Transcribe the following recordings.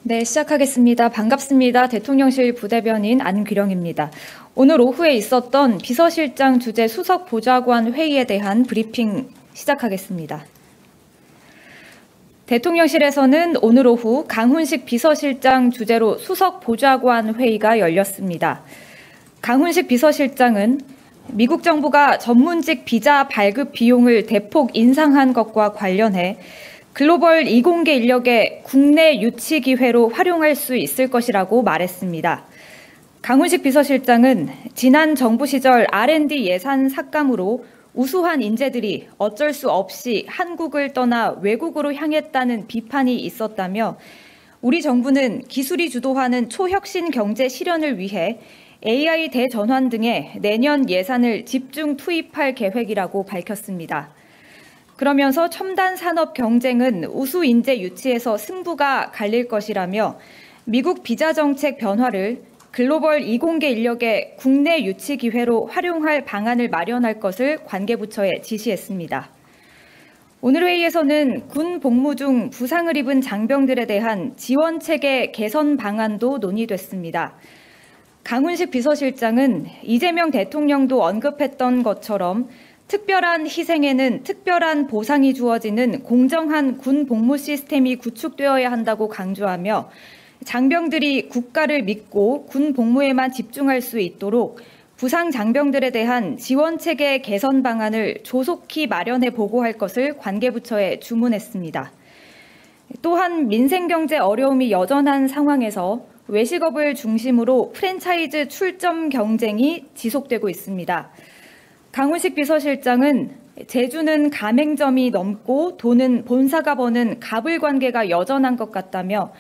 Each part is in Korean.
네, 시작하겠습니다. 반갑습니다. 대통령실 부대변인 안규령입니다. 오늘 오후에 있었던 비서실장 주재 수석 보좌관 회의에 대한 브리핑 시작하겠습니다. 대통령실에서는 오늘 오후 강훈식 비서실장 주재로 수석 보좌관 회의가 열렸습니다. 강훈식 비서실장은 미국 정부가 전문직 비자 발급 비용을 대폭 인상한 것과 관련해 글로벌 이공계 인력의 국내 유치 기회로 활용할 수 있을 것이라고 말했습니다. 강훈식 비서실장은 지난 정부 시절 R&D 예산 삭감으로 우수한 인재들이 어쩔 수 없이 한국을 떠나 외국으로 향했다는 비판이 있었다며 우리 정부는 기술이 주도하는 초혁신 경제 실현을 위해 AI 대전환 등의 내년 예산을 집중 투입할 계획이라고 밝혔습니다. 그러면서 첨단 산업 경쟁은 우수 인재 유치에서 승부가 갈릴 것이라며 미국 비자 정책 변화를 글로벌 이공계 인력의 국내 유치 기회로 활용할 방안을 마련할 것을 관계부처에 지시했습니다. 오늘 회의에서는 군 복무 중 부상을 입은 장병들에 대한 지원 체계 개선 방안도 논의됐습니다. 강훈식 비서실장은 이재명 대통령도 언급했던 것처럼 특별한 희생에는 특별한 보상이 주어지는 공정한 군 복무 시스템이 구축되어야 한다고 강조하며 장병들이 국가를 믿고 군 복무에만 집중할 수 있도록 부상 장병들에 대한 지원 체계 개선 방안을 조속히 마련해 보고할 것을 관계부처에 주문했습니다. 또한 민생경제 어려움이 여전한 상황에서 외식업을 중심으로 프랜차이즈 출점 경쟁이 지속되고 있습니다. 강훈식 비서실장은 제주는 가맹점이 넘고 돈은 본사가 버는 갑을 관계가 여전한 것 같다며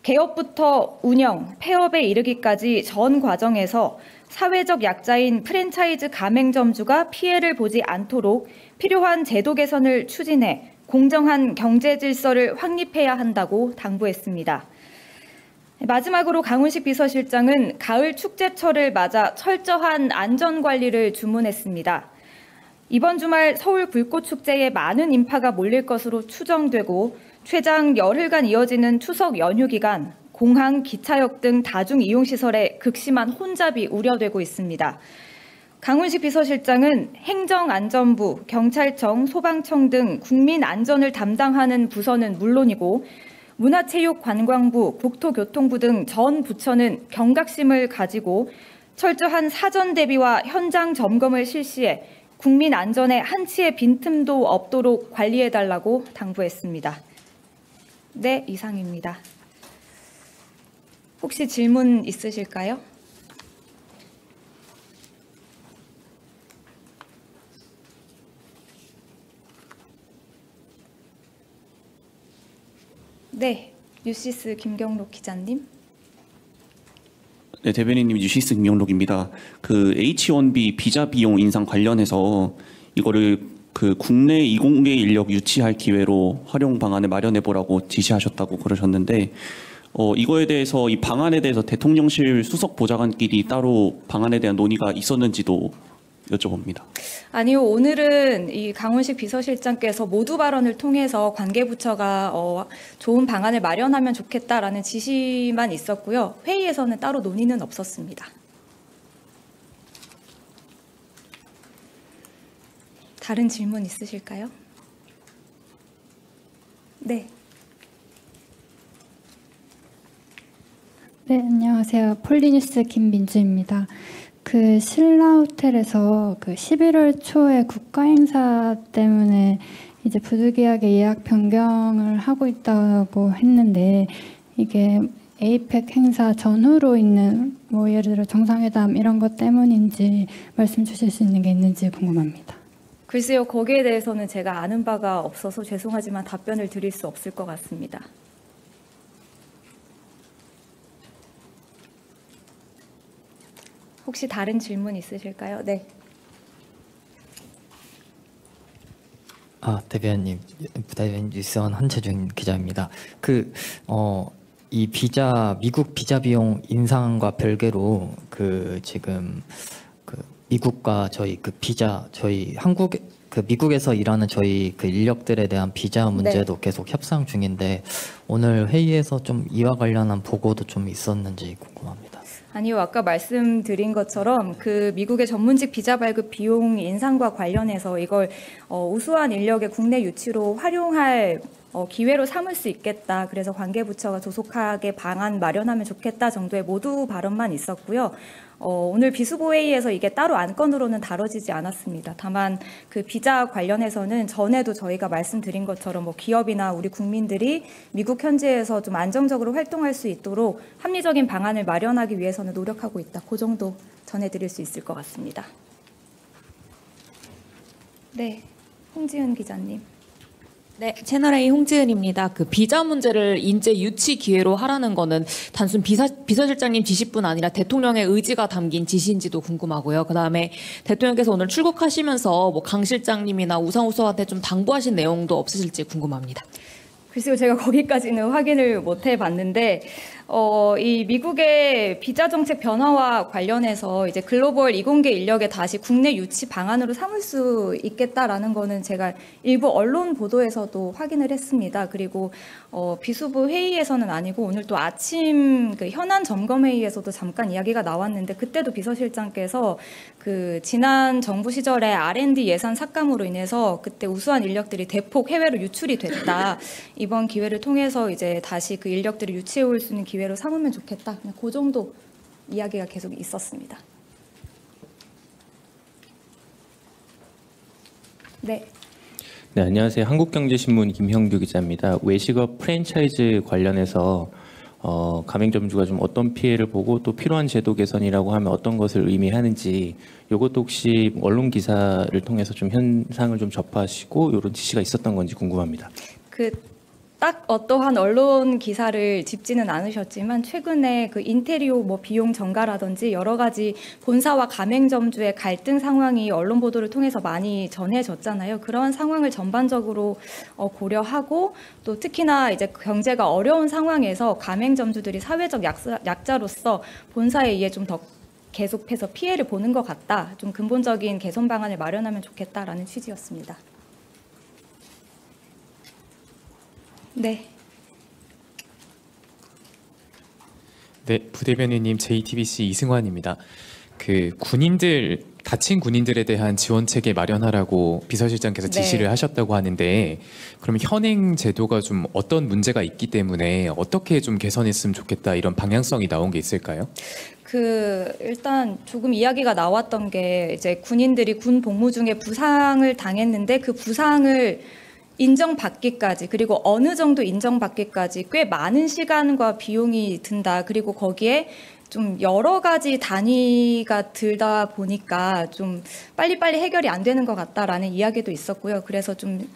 개업부터 운영, 폐업에 이르기까지 전 과정에서 사회적 약자인 프랜차이즈 가맹점주가 피해를 보지 않도록 필요한 제도 개선을 추진해 공정한 경제 질서를 확립해야 한다고 당부했습니다. 마지막으로 강훈식 비서실장은 가을 축제철을 맞아 철저한 안전관리를 주문했습니다. 이번 주말 서울 불꽃축제에 많은 인파가 몰릴 것으로 추정되고 최장 열흘간 이어지는 추석 연휴 기간 공항, 기차역 등 다중이용시설에 극심한 혼잡이 우려되고 있습니다. 강훈식 비서실장은 행정안전부, 경찰청, 소방청 등 국민 안전을 담당하는 부서는 물론이고 문화체육관광부, 국토교통부 등 전 부처는 경각심을 가지고 철저한 사전 대비와 현장 점검을 실시해 국민 안전에 한치의 빈틈도 없도록 관리해달라고 당부했습니다. 네, 이상입니다. 혹시 질문 있으실까요? 네, 뉴시스 김경록 기자님. 네, 대변인님 뉴시스 김경록입니다. 그 H1B 비자 비용 인상 관련해서 이거를 그 국내 이공계 인력 유치할 기회로 활용 방안을 마련해 보라고 지시하셨다고 그러셨는데 이거에 대해서 이 방안에 대해서 대통령실 수석 보좌관끼리 따로 방안에 대한 논의가 있었는지도 여쭤봅니다. 아니요, 오늘은 이 강훈식 비서실장께서 모두 발언을 통해서 관계부처가 좋은 방안을 마련하면 좋겠다라는 지시만 있었고요. 회의에서는 따로 논의는 없었습니다. 다른 질문 있으실까요? 네. 네, 안녕하세요. 폴리뉴스 김민주입니다. 그 신라 호텔에서 그 11월 초에 국가 행사 때문에 이제 부득이하게 예약 변경을 하고 있다고 했는데 이게 에이펙 행사 전후로 있는 뭐 예를 들어 정상회담 이런 것 때문인지 말씀 주실 수 있는 게 있는지 궁금합니다. 글쎄요, 거기에 대해서는 제가 아는 바가 없어서 죄송하지만 답변을 드릴 수 없을 것 같습니다. 혹시 다른 질문 있으실까요? 네. 대변인 부대변인 뉴스원 한채준 기자입니다. 이 미국 비자 비용 인상과 별개로 지금 미국과 저희 한국 그 미국에서 일하는 저희 그 인력들에 대한 비자 문제도 계속 협상 중인데 오늘 회의에서 좀 이와 관련한 보고도 좀 있었는지 궁금합니다. 아니요, 아까 말씀드린 것처럼 그 미국의 전문직 비자 발급 비용 인상과 관련해서 이걸 우수한 인력의 국내 유치로 활용할 기회로 삼을 수 있겠다. 그래서 관계부처가 조속하게 방안 마련하면 좋겠다 정도의 모두 발언만 있었고요. 오늘 비수보회의에서 이게 따로 안건으로는 다뤄지지 않았습니다. 다만 그 비자 관련해서는 전에도 저희가 말씀드린 것처럼 뭐 기업이나 우리 국민들이 미국 현지에서 좀 안정적으로 활동할 수 있도록 합리적인 방안을 마련하기 위해서는 노력하고 있다. 그 정도 전해드릴 수 있을 것 같습니다. 네, 홍지은 기자님. 네, 채널A 홍지은입니다. 그 비자 문제를 인재 유치 기회로 하라는 거는 단순 비서실장님 지시뿐 아니라 대통령의 의지가 담긴 지시인지도 궁금하고요. 그다음에 대통령께서 오늘 출국하시면서 뭐 강 실장님이나 우상호수한테 좀 당부하신 내용도 없으실지 궁금합니다. 글쎄요, 제가 거기까지는 확인을 못 해봤는데 이 미국의 비자 정책 변화와 관련해서 이제 글로벌 이공계 인력의 다시 국내 유치 방안으로 삼을 수 있겠다라는 거는 제가 일부 언론 보도에서도 확인을 했습니다. 그리고 비수부 회의에서는 아니고 오늘 또 아침 그 현안 점검 회의에서도 잠깐 이야기가 나왔는데 그때도 비서실장께서 그 지난 정부 시절에 R&D 예산 삭감으로 인해서 그때 우수한 인력들이 대폭 해외로 유출이 됐다. 이번 기회를 통해서 이제 다시 그 인력들을 유치해 올 수 있는 기회로 삼으면 좋겠다. 그냥 그 정도 이야기가 계속 있었습니다. 네. 네, 안녕하세요. 한국경제신문 김형규 기자입니다. 외식업 프랜차이즈 관련해서 가맹점주가 좀 어떤 피해를 보고 또 필요한 제도 개선이라고 하면 어떤 것을 의미하는지 이것도 혹시 언론 기사를 통해서 좀 현상을 좀 접하시고 이런 지시가 있었던 건지 궁금합니다. 딱 어떠한 언론 기사를 짚지는 않으셨지만 최근에 그 인테리오 뭐 비용 전가라든지 여러 가지 본사와 가맹점주의 갈등 상황이 언론 보도를 통해서 많이 전해졌잖아요. 그런 상황을 전반적으로 고려하고 또 특히나 이제 경제가 어려운 상황에서 가맹점주들이 사회적 약자로서 본사에 의해 좀 더 계속해서 피해를 보는 것 같다. 좀 근본적인 개선 방안을 마련하면 좋겠다라는 취지였습니다. 네. 네, 부대변인님 JTBC 이승환입니다. 그 다친 군인들에 대한 지원 체계 마련하라고 비서실장께서 지시를 하셨다고 하는데 그러면 현행 제도가 좀 어떤 문제가 있기 때문에 어떻게 좀 개선했으면 좋겠다 이런 방향성이 나온 게 있을까요? 일단 조금 이야기가 나왔던 게 이제 군인들이 군 복무 중에 부상을 당했는데 그 부상을 인정받기까지 그리고 어느 정도 인정받기까지 꽤 많은 시간과 비용이 든다. 그리고 거기에 좀 여러 가지 단위가 들다 보니까 좀 빨리빨리 해결이 안 되는 것 같다라는 이야기도 있었고요. 그래서 좀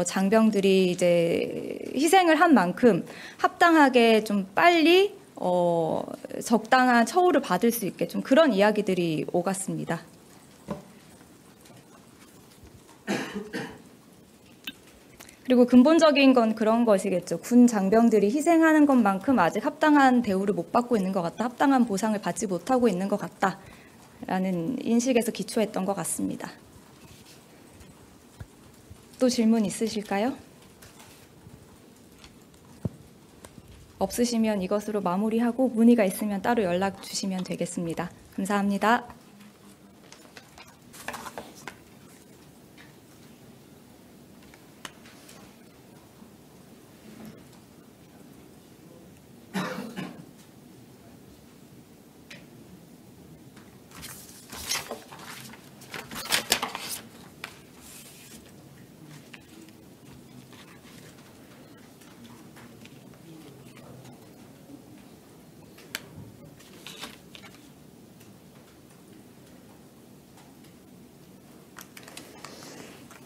장병들이 이제 희생을 한 만큼 합당하게 좀 빨리 적당한 처우를 받을 수 있게 좀 그런 이야기들이 오갔습니다. 그리고 근본적인 건 그런 것이겠죠. 군 장병들이 희생하는 것만큼 아직 합당한 대우를 못 받고 있는 것 같다. 합당한 보상을 받지 못하고 있는 것 같다라는 인식에서 기초했던 것 같습니다. 또 질문 있으실까요? 없으시면 이것으로 마무리하고 문의가 있으면 따로 연락 주시면 되겠습니다. 감사합니다.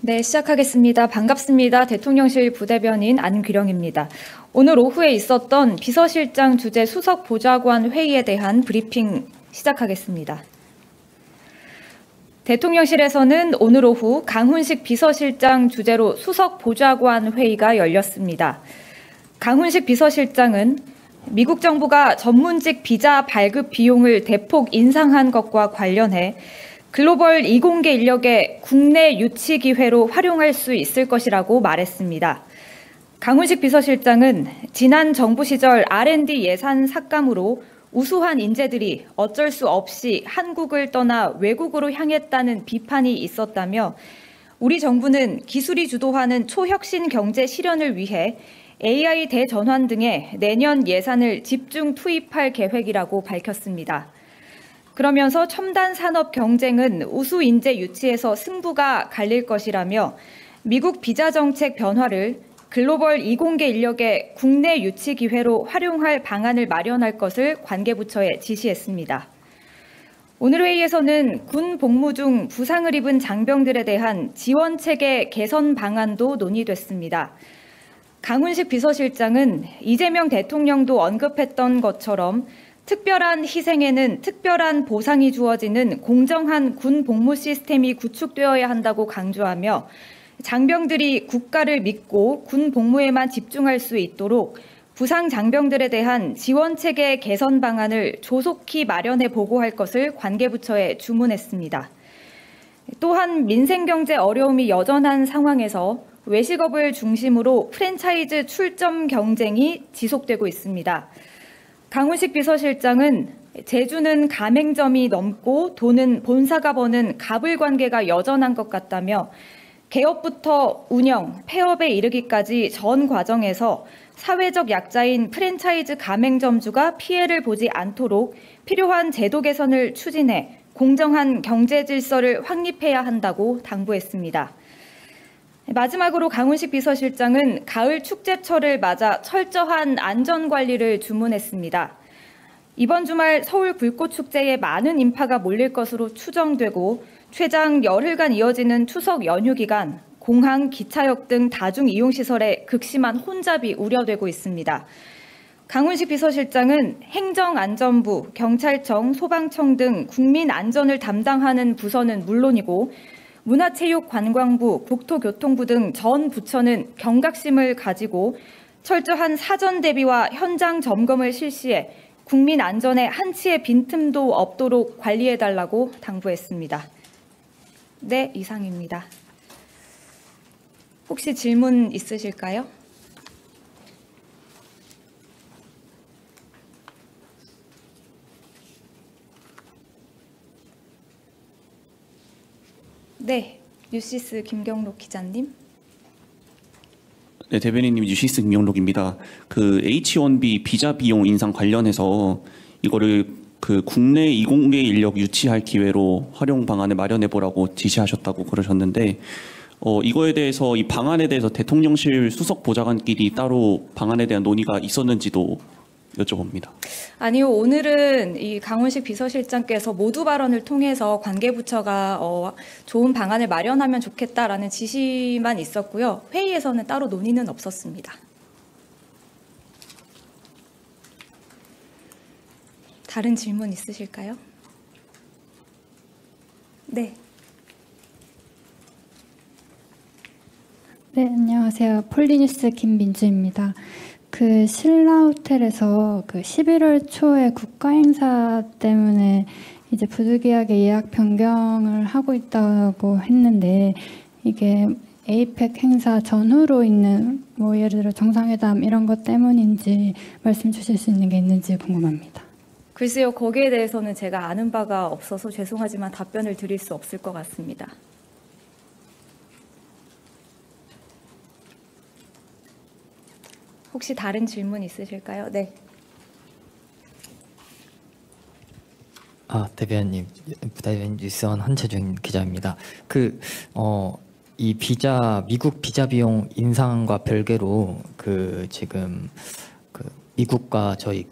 네, 시작하겠습니다. 반갑습니다. 대통령실 부대변인 안규령입니다. 오늘 오후에 있었던 비서실장 주재 수석 보좌관 회의에 대한 브리핑 시작하겠습니다. 대통령실에서는 오늘 오후 강훈식 비서실장 주재로 수석 보좌관 회의가 열렸습니다. 강훈식 비서실장은 미국 정부가 전문직 비자 발급 비용을 대폭 인상한 것과 관련해 글로벌 이공계 인력의 국내 유치 기회로 활용할 수 있을 것이라고 말했습니다. 강훈식 비서실장은 지난 정부 시절 R&D 예산 삭감으로 우수한 인재들이 어쩔 수 없이 한국을 떠나 외국으로 향했다는 비판이 있었다며 우리 정부는 기술이 주도하는 초혁신 경제 실현을 위해 AI 대전환 등에 내년 예산을 집중 투입할 계획이라고 밝혔습니다. 그러면서 첨단 산업 경쟁은 우수 인재 유치에서 승부가 갈릴 것이라며 미국 비자 정책 변화를 글로벌 이공계 인력의 국내 유치 기회로 활용할 방안을 마련할 것을 관계부처에 지시했습니다. 오늘 회의에서는 군 복무 중 부상을 입은 장병들에 대한 지원체계 개선 방안도 논의됐습니다. 강훈식 비서실장은 이재명 대통령도 언급했던 것처럼 특별한 희생에는 특별한 보상이 주어지는 공정한 군 복무 시스템이 구축되어야 한다고 강조하며 장병들이 국가를 믿고 군 복무에만 집중할 수 있도록 부상 장병들에 대한 지원체계 개선 방안을 조속히 마련해 보고할 것을 관계부처에 주문했습니다. 또한 민생경제 어려움이 여전한 상황에서 외식업을 중심으로 프랜차이즈 출점 경쟁이 지속되고 있습니다. 강훈식 비서실장은 제주는 가맹점이 넘고 돈은 본사가 버는 갑을 관계가 여전한 것 같다며 개업부터 운영, 폐업에 이르기까지 전 과정에서 사회적 약자인 프랜차이즈 가맹점주가 피해를 보지 않도록 필요한 제도 개선을 추진해 공정한 경제 질서를 확립해야 한다고 당부했습니다. 마지막으로 강훈식 비서실장은 가을 축제철을 맞아 철저한 안전관리를 주문했습니다. 이번 주말 서울 불꽃축제에 많은 인파가 몰릴 것으로 추정되고 최장 열흘간 이어지는 추석 연휴 기간 공항, 기차역 등 다중이용시설에 극심한 혼잡이 우려되고 있습니다. 강훈식 비서실장은 행정안전부, 경찰청, 소방청 등 국민 안전을 담당하는 부서는 물론이고 문화체육관광부, 국토교통부 등 전 부처는 경각심을 가지고 철저한 사전 대비와 현장 점검을 실시해 국민 안전에 한치의 빈틈도 없도록 관리해달라고 당부했습니다. 네, 이상입니다. 혹시 질문 있으실까요? 네, 뉴시스 김경록 기자님. 네, 대변인님 뉴시스 김경록입니다. 그 H1B 비자 비용 인상 관련해서 이거를 그 국내 이공계 인력 유치할 기회로 활용 방안을 마련해 보라고 지시하셨다고 그러셨는데 이거에 대해서 이 방안에 대해서 대통령실 수석 보좌관끼리 따로 방안에 대한 논의가 있었는지도 여쭤봅니다. 아니요, 오늘은 이 강훈식 비서실장께서 모두 발언을 통해서 관계부처가 좋은 방안을 마련하면 좋겠다라는 지시만 있었고요. 회의에서는 따로 논의는 없었습니다. 다른 질문 있으실까요? 네. 네, 안녕하세요. 폴리뉴스 김민주입니다. 그 신라 호텔에서 그 11월 초에 국가 행사 때문에 이제 부득이하게 예약 변경을 하고 있다고 했는데 이게 에이펙 행사 전후로 있는 뭐 예를 들어 정상회담 이런 것 때문인지 말씀 주실 수 있는 게 있는지 궁금합니다. 글쎄요, 거기에 대해서는 제가 아는 바가 없어서 죄송하지만 답변을 드릴 수 없을 것 같습니다. 혹시 다른 질문 있으실까요? 네. 대변인 뉴스원 한채준 기자입니다. 이 미국 비자 비용 인상과 별개로 지금 미국과 저희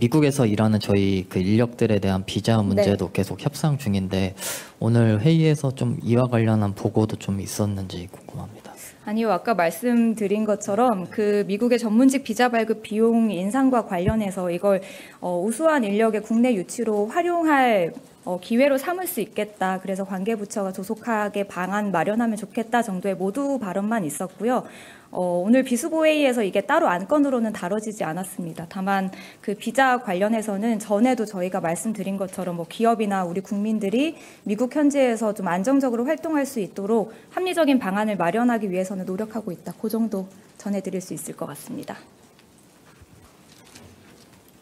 미국에서 일하는 저희 인력들에 대한 비자 문제도 네. 계속 협상 중인데 오늘 회의에서 좀 이와 관련한 보고도 좀 있었는지 궁금합니다. 아니요, 아까 말씀드린 것처럼 그 미국의 전문직 비자 발급 비용 인상과 관련해서 이걸 우수한 인력의 국내 유치로 활용할 기회로 삼을 수 있겠다. 그래서 관계부처가 조속하게 방안 마련하면 좋겠다 정도의 모두 발언만 있었고요. 오늘 비수보회의에서 이게 따로 안건으로는 다뤄지지 않았습니다. 다만 그 비자 관련해서는 전에도 저희가 말씀드린 것처럼 뭐 기업이나 우리 국민들이 미국 현지에서 좀 안정적으로 활동할 수 있도록 합리적인 방안을 마련하기 위해서는 노력하고 있다. 그 정도 전해드릴 수 있을 것 같습니다.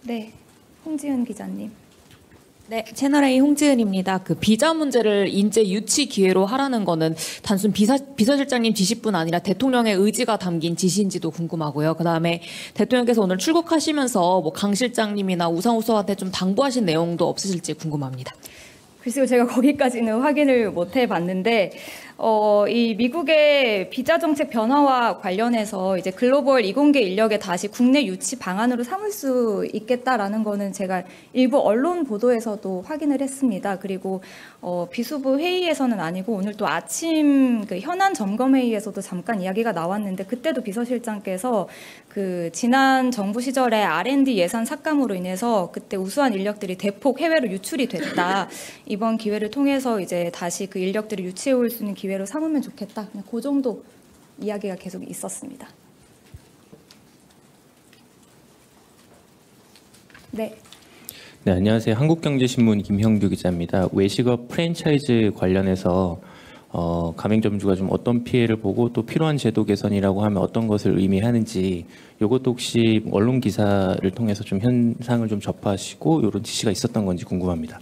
네, 홍지은 기자님. 네, 채널A 홍지은입니다. 그 비자 문제를 인재 유치 기회로 하라는 거는 단순 비서실장님 지시뿐 아니라 대통령의 의지가 담긴 지시인지도 궁금하고요. 그다음에 대통령께서 오늘 출국하시면서 뭐 강 실장님이나 우상호 수석한테 좀 당부하신 내용도 없으실지 궁금합니다. 글쎄요, 제가 거기까지는 확인을 못 해봤는데 이 미국의 비자 정책 변화와 관련해서 이제 글로벌 이공계 인력에 다시 국내 유치 방안으로 삼을 수 있겠다라는 거는 제가 일부 언론 보도에서도 확인을 했습니다. 그리고 비수부 회의에서는 아니고 오늘 또 아침 그 현안 점검 회의에서도 잠깐 이야기가 나왔는데 그때도 비서실장께서 그 지난 정부 시절에 R&D 예산 삭감으로 인해서 그때 우수한 인력들이 대폭 해외로 유출이 됐다. 이번 기회를 통해서 이제 다시 그 인력들을 유치해 올 수 있는 기회로 삼으면 좋겠다. 그냥 그 정도 이야기가 계속 있었습니다. 네. 네, 안녕하세요. 한국경제신문 김형규 기자입니다. 외식업 프랜차이즈 관련해서 가맹점주가 좀 어떤 피해를 보고 또 필요한 제도 개선이라고 하면 어떤 것을 의미하는지 이것도 혹시 언론 기사를 통해서 좀 현상을 좀 접하시고 이런 지시가 있었던 건지 궁금합니다.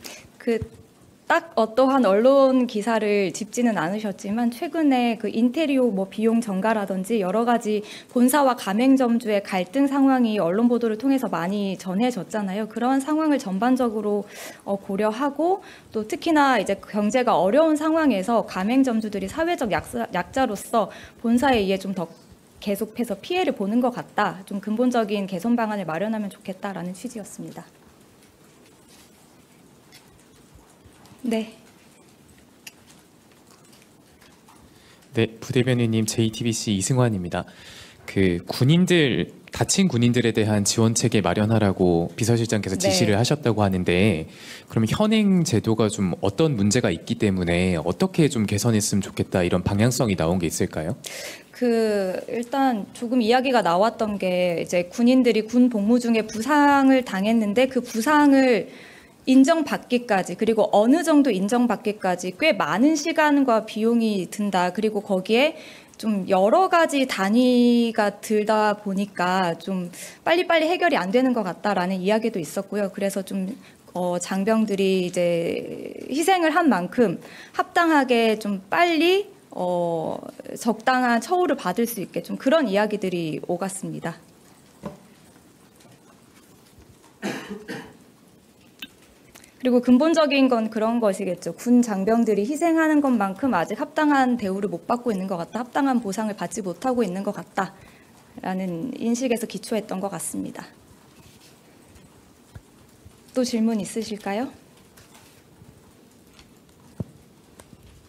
딱 어떠한 언론 기사를 짚지는 않으셨지만 최근에 그 인테리오 뭐 비용 전가라든지 여러 가지 본사와 가맹점주의 갈등 상황이 언론 보도를 통해서 많이 전해졌잖아요. 그런 상황을 전반적으로 고려하고 또 특히나 이제 경제가 어려운 상황에서 가맹점주들이 사회적 약자로서 본사에 의해 좀 더 계속해서 피해를 보는 것 같다. 좀 근본적인 개선 방안을 마련하면 좋겠다라는 취지였습니다. 네. 네, 부대변인님 JTBC 이승환입니다. 그 다친 군인들에 대한 지원 체계 마련하라고 비서실장께서 지시를 하셨다고 하는데 그러면 현행 제도가 좀 어떤 문제가 있기 때문에 어떻게 좀 개선했으면 좋겠다 이런 방향성이 나온 게 있을까요? 일단 조금 이야기가 나왔던 게 이제 군인들이 군 복무 중에 부상을 당했는데 그 부상을 인정받기까지 그리고 어느 정도 인정받기까지 꽤 많은 시간과 비용이 든다. 그리고 거기에 좀 여러 가지 단위가 들다 보니까 좀 빨리빨리 해결이 안 되는 것 같다라는 이야기도 있었고요. 그래서 좀 장병들이 이제 희생을 한 만큼 합당하게 좀 빨리 적당한 처우를 받을 수 있게 좀 그런 이야기들이 오갔습니다. 그리고 근본적인 건 그런 것이겠죠. 군 장병들이 희생하는 것만큼 아직 합당한 대우를 못 받고 있는 것 같다. 합당한 보상을 받지 못하고 있는 것 같다라는 인식에서 기초했던 것 같습니다. 또 질문 있으실까요?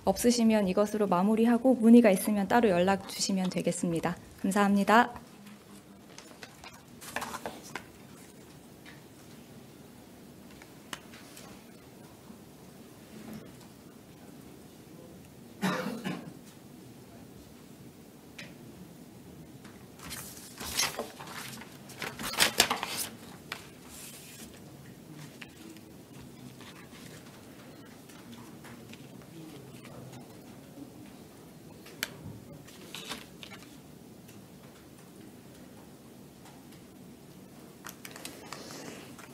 없으시면 이것으로 마무리하고 문의가 있으면 따로 연락 주시면 되겠습니다. 감사합니다.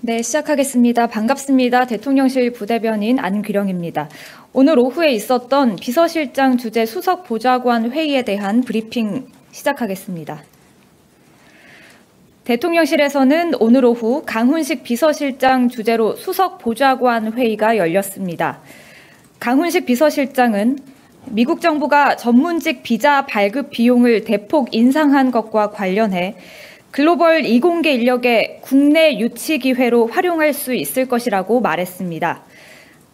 네, 시작하겠습니다. 반갑습니다. 대통령실 부대변인 안규령입니다. 오늘 오후에 있었던 비서실장 주재 수석 보좌관 회의에 대한 브리핑 시작하겠습니다. 대통령실에서는 오늘 오후 강훈식 비서실장 주재로 수석 보좌관 회의가 열렸습니다. 강훈식 비서실장은 미국 정부가 전문직 비자 발급 비용을 대폭 인상한 것과 관련해 글로벌 이공계 인력의 국내 유치 기회로 활용할 수 있을 것이라고 말했습니다.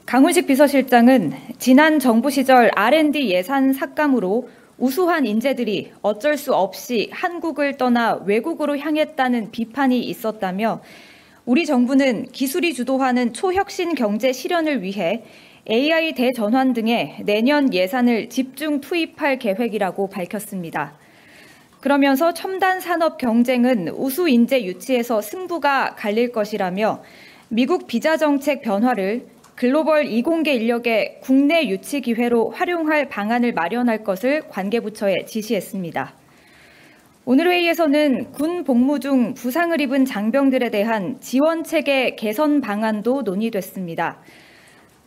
강훈식 비서실장은 지난 정부 시절 R&D 예산 삭감으로 우수한 인재들이 어쩔 수 없이 한국을 떠나 외국으로 향했다는 비판이 있었다며 우리 정부는 기술이 주도하는 초혁신 경제 실현을 위해 AI 대전환 등에 내년 예산을 집중 투입할 계획이라고 밝혔습니다. 그러면서 첨단 산업 경쟁은 우수 인재 유치에서 승부가 갈릴 것이라며 미국 비자 정책 변화를 글로벌 이공계 인력의 국내 유치 기회로 활용할 방안을 마련할 것을 관계부처에 지시했습니다. 오늘 회의에서는 군 복무 중 부상을 입은 장병들에 대한 지원 체계 개선 방안도 논의됐습니다.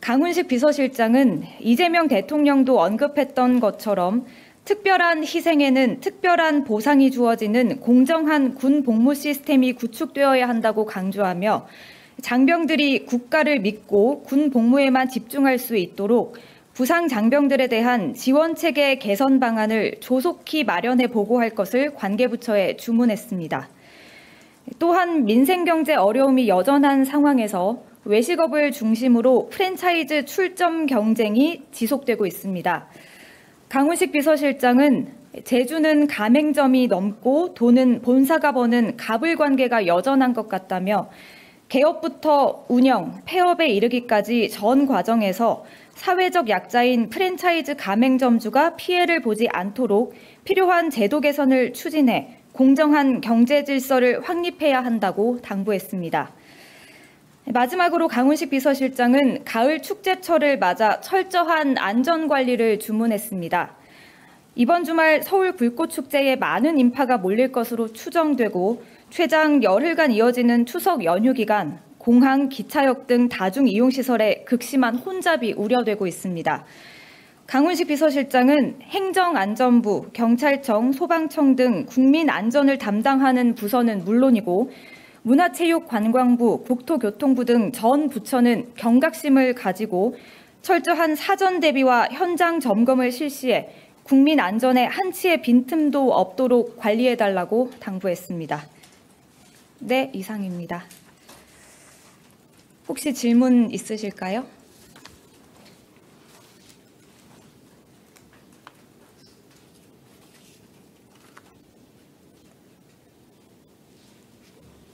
강훈식 비서실장은 이재명 대통령도 언급했던 것처럼 특별한 희생에는 특별한 보상이 주어지는 공정한 군 복무 시스템이 구축되어야 한다고 강조하며 장병들이 국가를 믿고 군 복무에만 집중할 수 있도록 부상 장병들에 대한 지원 체계 개선 방안을 조속히 마련해 보고할 것을 관계부처에 주문했습니다. 또한 민생경제 어려움이 여전한 상황에서 외식업을 중심으로 프랜차이즈 출점 경쟁이 지속되고 있습니다. 강훈식 비서실장은 제주는 가맹점이 넘고 돈은 본사가 버는 갑을 관계가 여전한 것 같다며 개업부터 운영, 폐업에 이르기까지 전 과정에서 사회적 약자인 프랜차이즈 가맹점주가 피해를 보지 않도록 필요한 제도 개선을 추진해 공정한 경제 질서를 확립해야 한다고 당부했습니다. 마지막으로 강훈식 비서실장은 가을 축제철을 맞아 철저한 안전관리를 주문했습니다. 이번 주말 서울 불꽃축제에 많은 인파가 몰릴 것으로 추정되고 최장 열흘간 이어지는 추석 연휴 기간 공항, 기차역 등 다중이용시설에 극심한 혼잡이 우려되고 있습니다. 강훈식 비서실장은 행정안전부, 경찰청, 소방청 등 국민 안전을 담당하는 부서는 물론이고 문화체육관광부, 국토교통부 등 전 부처는 경각심을 가지고 철저한 사전 대비와 현장 점검을 실시해 국민 안전에 한치의 빈틈도 없도록 관리해달라고 당부했습니다. 네, 이상입니다. 혹시 질문 있으실까요?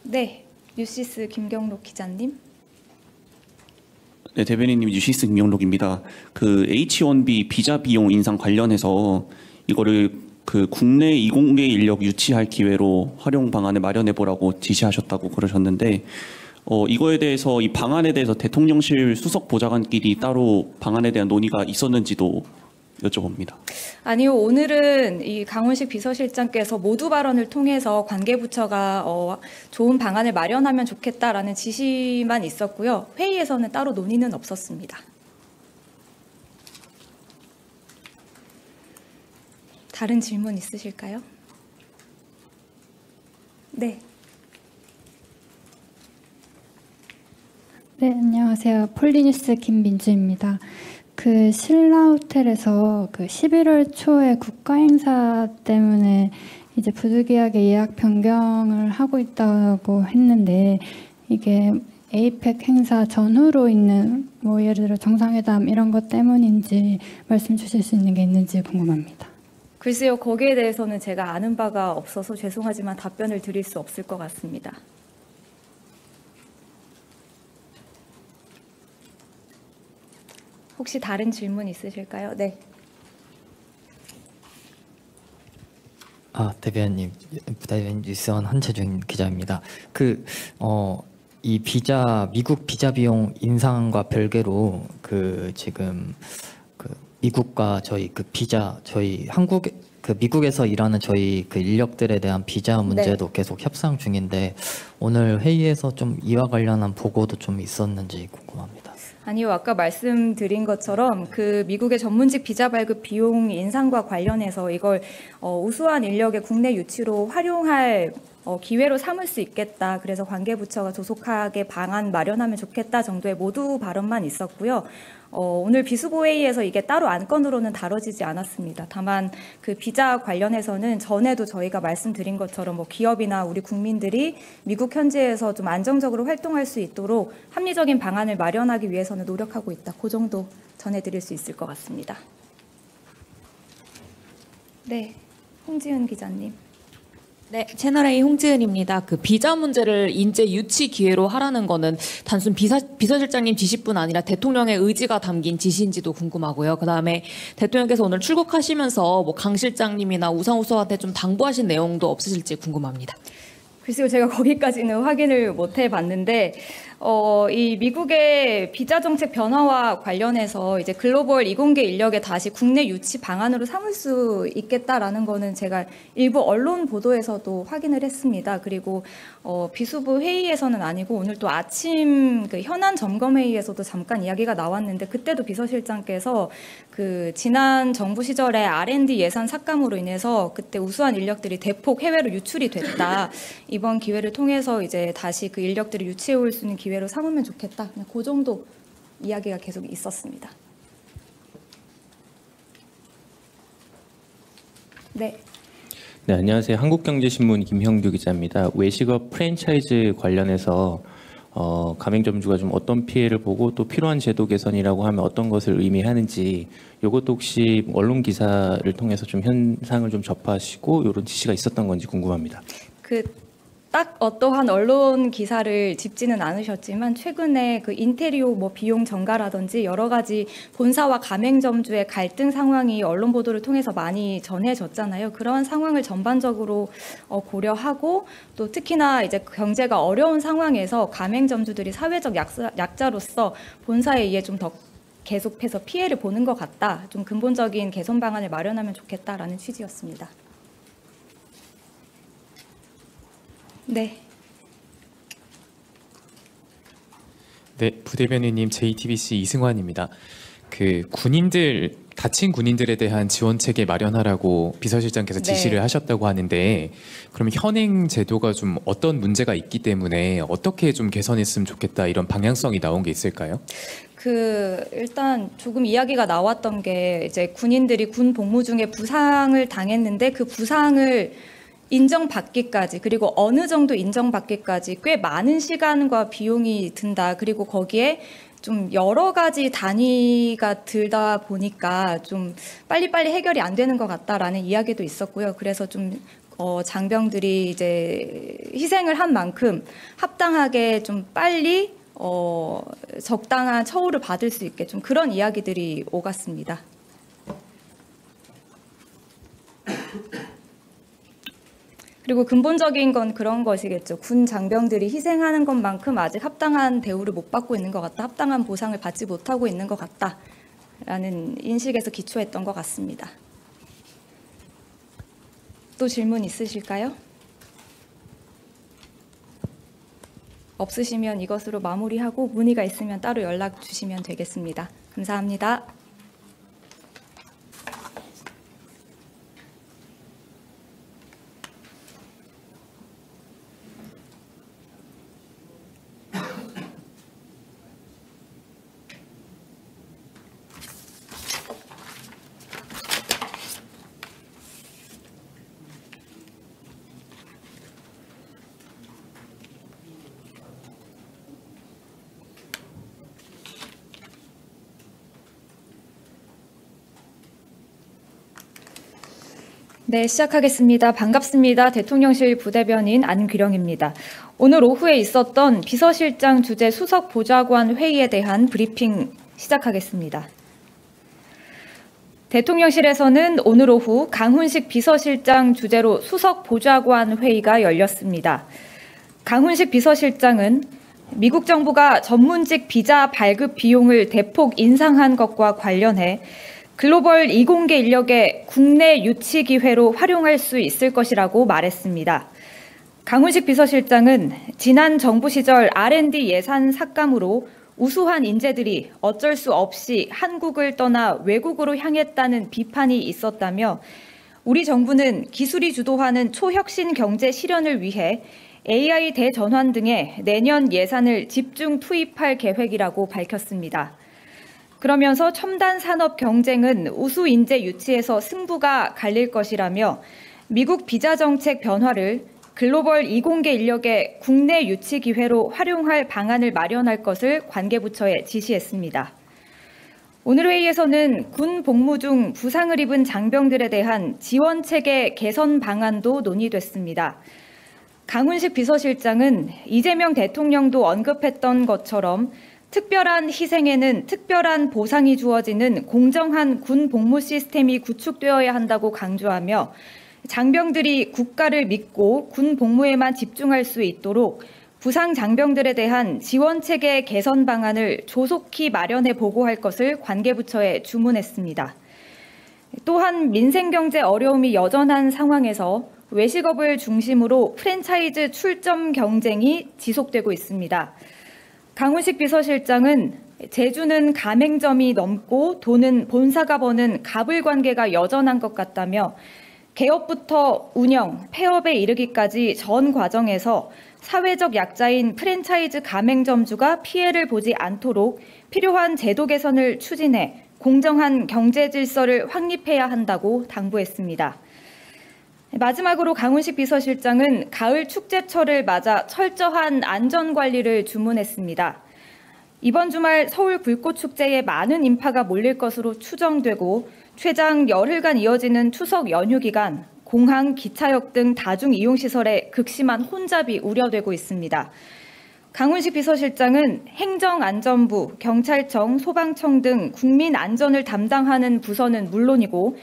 네, 뉴시스 김경록 기자님. 네, 대변인님 뉴시스 김경록입니다. 그 H1B 비자 비용 인상 관련해서 이거를 그 국내 이공계 인력 유치할 기회로 활용 방안을 마련해 보라고 지시하셨다고 그러셨는데 이거에 대해서 이 방안에 대해서 대통령실 수석 보좌관끼리 따로 방안에 대한 논의가 있었는지도 여쭤봅니다. 아니요, 오늘은 이 강훈식 비서실장께서 모두 발언을 통해서 관계부처가 좋은 방안을 마련하면 좋겠다라는 지시만 있었고요. 회의에서는 따로 논의는 없었습니다. 다른 질문 있으실까요? 네. 네, 안녕하세요. 폴리뉴스 김민주입니다. 그 신라 호텔에서 그 11월 초에 국가 행사 때문에 이제 부득이하게 예약 변경을 하고 있다고 했는데 이게 에이펙 행사 전후로 있는 뭐 예를 들어 정상회담 이런 것 때문인지 말씀 주실 수 있는 게 있는지 궁금합니다. 글쎄요, 거기에 대해서는 제가 아는 바가 없어서 죄송하지만 답변을 드릴 수 없을 것 같습니다. 혹시 다른 질문 있으실까요? 네. 대변인 뉴스원 한채준 기자입니다. 이 미국 비자 비용 인상과 별개로 지금 미국과 저희 미국에서 일하는 저희 인력들에 대한 비자 문제도 계속 협상 중인데 오늘 회의에서 좀 이와 관련한 보고도 좀 있었는지 궁금합니다. 아니요, 아까 말씀드린 것처럼 그 미국의 전문직 비자 발급 비용 인상과 관련해서 이걸 우수한 인력의 국내 유치로 활용할 기회로 삼을 수 있겠다. 그래서 관계부처가 조속하게 방안 마련하면 좋겠다 정도의 모두 발언만 있었고요. 오늘 비수보회의에서 이게 따로 안건으로는 다뤄지지 않았습니다. 다만 그 비자 관련해서는 전에도 저희가 말씀드린 것처럼 기업이나 우리 국민들이 미국 현지에서 좀 안정적으로 활동할 수 있도록 합리적인 방안을 마련하기 위해서는 노력하고 있다. 그 정도 전해드릴 수 있을 것 같습니다. 네, 홍지은 기자님. 네, 채널A 홍지은입니다. 그 비자 문제를 인재 유치 기회로 하라는 거는 단순 비서실장님 지시뿐 아니라 대통령의 의지가 담긴 지시인지도 궁금하고요. 그다음에 대통령께서 오늘 출국하시면서 뭐 강 실장님이나 우상호 수석한테 좀 당부하신 내용도 없으실지 궁금합니다. 글쎄요, 제가 거기까지는 확인을 못 해봤는데, 이 미국의 비자 정책 변화와 관련해서 이제 글로벌 이공계 인력에 다시 국내 유치 방안으로 삼을 수 있겠다라는 거는 제가 일부 언론 보도에서도 확인을 했습니다. 그리고 비수부 회의에서는 아니고 오늘 또 아침 그 현안 점검 회의에서도 잠깐 이야기가 나왔는데 그때도 비서실장께서 그 지난 정부 시절에 R&D 예산 삭감으로 인해서 그때 우수한 인력들이 대폭 해외로 유출이 됐다. 이번 기회를 통해서 이제 다시 그 인력들을 유치해 올 수 있는 기회로 삼으면 좋겠다. 그냥 그 정도 이야기가 계속 있었습니다. 네. 네, 안녕하세요. 한국경제신문 김형규 기자입니다. 외식업 프랜차이즈 관련해서 가맹점주가 좀 어떤 피해를 보고 또 필요한 제도 개선이라고 하면 어떤 것을 의미하는지 이것도 혹시 언론 기사를 통해서 좀 현상을 좀 접하시고 이런 지시가 있었던 건지 궁금합니다. 딱 어떠한 언론 기사를 짚지는 않으셨지만 최근에 그 인테리오 뭐 비용 전가라든지 여러 가지 본사와 가맹점주의 갈등 상황이 언론 보도를 통해서 많이 전해졌잖아요. 그러한 상황을 전반적으로 고려하고 또 특히나 이제 경제가 어려운 상황에서 가맹점주들이 사회적 약자로서 본사에 의해 좀 더 계속해서 피해를 보는 것 같다. 좀 근본적인 개선 방안을 마련하면 좋겠다라는 취지였습니다. 네. 네, 부대변인님 JTBC 이승환입니다. 그 다친 군인들에 대한 지원 체계 마련하라고 비서실장께서 지시를 하셨다고 하는데 그러면 현행 제도가 좀 어떤 문제가 있기 때문에 어떻게 좀 개선했으면 좋겠다 이런 방향성이 나온 게 있을까요? 일단 조금 이야기가 나왔던 게 이제 군인들이 군 복무 중에 부상을 당했는데 그 부상을 인정받기까지 그리고 어느 정도 인정받기까지 꽤 많은 시간과 비용이 든다. 그리고 거기에 좀 여러 가지 단위가 들다 보니까 좀 빨리빨리 해결이 안 되는 것 같다라는 이야기도 있었고요. 그래서 좀 장병들이 이제 희생을 한 만큼 합당하게 좀 빨리 적당한 처우를 받을 수 있게 좀 그런 이야기들이 오갔습니다. 그리고 근본적인 건 그런 것이겠죠. 군 장병들이 희생하는 것만큼 아직 합당한 대우를 못 받고 있는 것 같다. 합당한 보상을 받지 못하고 있는 것 같다라는 인식에서 기초했던 것 같습니다. 또 질문 있으실까요? 없으시면 이것으로 마무리하고 문의가 있으면 따로 연락 주시면 되겠습니다. 감사합니다. 네, 시작하겠습니다. 반갑습니다. 대통령실 부대변인 안규령입니다. 오늘 오후에 있었던 비서실장 주재 수석 보좌관 회의에 대한 브리핑 시작하겠습니다. 대통령실에서는 오늘 오후 강훈식 비서실장 주재로 수석 보좌관 회의가 열렸습니다. 강훈식 비서실장은 미국 정부가 전문직 비자 발급 비용을 대폭 인상한 것과 관련해 글로벌 이공계 인력의 국내 유치 기회로 활용할 수 있을 것이라고 말했습니다. 강훈식 비서실장은 지난 정부 시절 R&D 예산 삭감으로 우수한 인재들이 어쩔 수 없이 한국을 떠나 외국으로 향했다는 비판이 있었다며 우리 정부는 기술이 주도하는 초혁신 경제 실현을 위해 AI 대전환 등의 내년 예산을 집중 투입할 계획이라고 밝혔습니다. 그러면서 첨단 산업 경쟁은 우수 인재 유치에서 승부가 갈릴 것이라며 미국 비자 정책 변화를 글로벌 이공계 인력의 국내 유치 기회로 활용할 방안을 마련할 것을 관계부처에 지시했습니다. 오늘 회의에서는 군 복무 중 부상을 입은 장병들에 대한 지원 체계 개선 방안도 논의됐습니다. 강훈식 비서실장은 이재명 대통령도 언급했던 것처럼 특별한 희생에는 특별한 보상이 주어지는 공정한 군 복무 시스템이 구축되어야 한다고 강조하며 장병들이 국가를 믿고 군 복무에만 집중할 수 있도록 부상 장병들에 대한 지원 체계 개선 방안을 조속히 마련해 보고할 것을 관계부처에 주문했습니다. 또한 민생 경제 어려움이 여전한 상황에서 외식업을 중심으로 프랜차이즈 출점 경쟁이 지속되고 있습니다. 강훈식 비서실장은 제주는 가맹점이 넘고 돈은 본사가 버는 갑을 관계가 여전한 것 같다며 개업부터 운영, 폐업에 이르기까지 전 과정에서 사회적 약자인 프랜차이즈 가맹점주가 피해를 보지 않도록 필요한 제도 개선을 추진해 공정한 경제 질서를 확립해야 한다고 당부했습니다. 마지막으로 강훈식 비서실장은 가을 축제철을 맞아 철저한 안전관리를 주문했습니다. 이번 주말 서울 불꽃축제에 많은 인파가 몰릴 것으로 추정되고 최장 열흘간 이어지는 추석 연휴 기간 공항, 기차역 등 다중이용시설에 극심한 혼잡이 우려되고 있습니다. 강훈식 비서실장은 행정안전부, 경찰청, 소방청 등 국민 안전을 담당하는 부서는 물론이고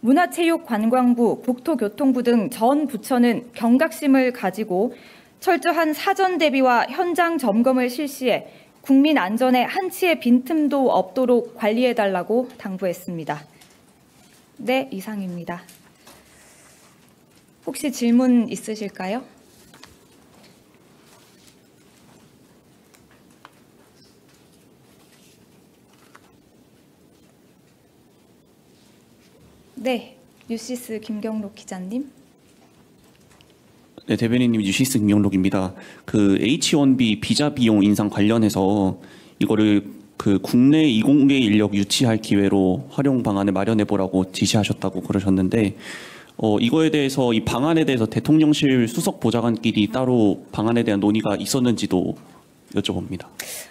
문화체육관광부, 국토교통부 등 전 부처는 경각심을 가지고 철저한 사전 대비와 현장 점검을 실시해 국민 안전에 한치의 빈틈도 없도록 관리해달라고 당부했습니다. 네, 이상입니다. 혹시 질문 있으실까요? 네, 뉴시스 김경록 기자님. 네, 대변인님 뉴시스 김경록입니다. 그 H1B 비자 비용 인상 관련해서 이거를 그 국내 이공계 인력 유치할 기회로 활용 방안을 마련해 보라고 지시하셨다고 그러셨는데 이거에 대해서 이 방안에 대해서 대통령실 수석 보좌관끼리 따로 방안에 대한 논의가 있었는지도 여쭤봅니다.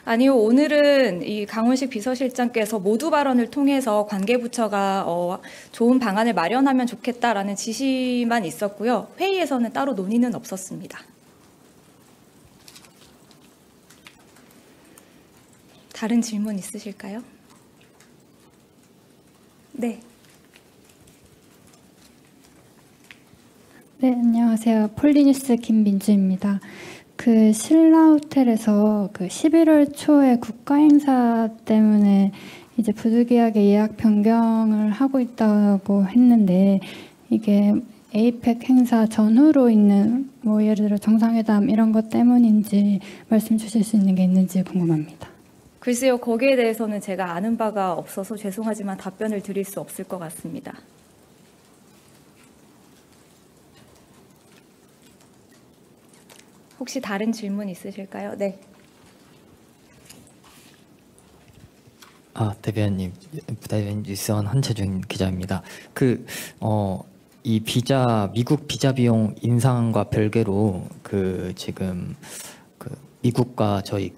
아니요, 오늘은 이 강훈식 비서실장께서 모두 발언을 통해서 관계부처가 좋은 방안을 마련하면 좋겠다라는 지시만 있었고요. 회의에서는 따로 논의는 없었습니다. 다른 질문 있으실까요? 네. 네, 안녕하세요. 폴리뉴스 김민주입니다. 그 신라 호텔에서 그 11월 초에 국가 행사 때문에 이제 부득이하게 예약 변경을 하고 있다고 했는데 이게 에이펙 행사 전후로 있는 뭐 예를 들어 정상회담 이런 것 때문인지 말씀 주실 수 있는 게 있는지 궁금합니다. 글쎄요, 거기에 대해서는 제가 아는 바가 없어서 죄송하지만 답변을 드릴 수 없을 것 같습니다. 혹시 다른 질문 있으실까요? 네. 대변인 뉴스원 한채준 기자입니다. 이 미국 비자 비용 인상과 별개로 지금 미국과 저희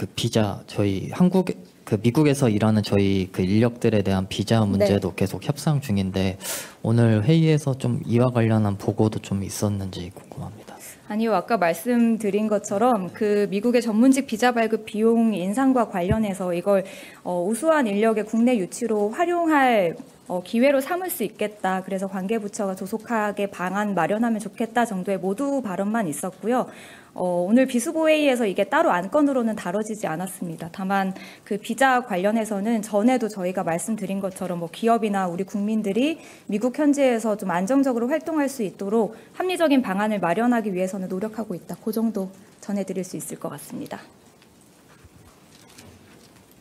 미국에서 일하는 저희 인력들에 대한 비자 문제도 계속 협상 중인데 오늘 회의에서 좀 이와 관련한 보고도 좀 있었는지 궁금합니다. 아니요, 아까 말씀드린 것처럼 그 미국의 전문직 비자 발급 비용 인상과 관련해서 이걸 우수한 인력의 국내 유치로 활용할 기회로 삼을 수 있겠다. 그래서 관계부처가 조속하게 방안 마련하면 좋겠다 정도의 모두 발언만 있었고요. 오늘 비수보회의에서 이게 따로 안건으로는 다뤄지지 않았습니다. 다만 그 비자 관련해서는 전에도 저희가 말씀드린 것처럼 기업이나 우리 국민들이 미국 현지에서 좀 안정적으로 활동할 수 있도록 합리적인 방안을 마련하기 위해서는 노력하고 있다. 그 정도 전해드릴 수 있을 것 같습니다.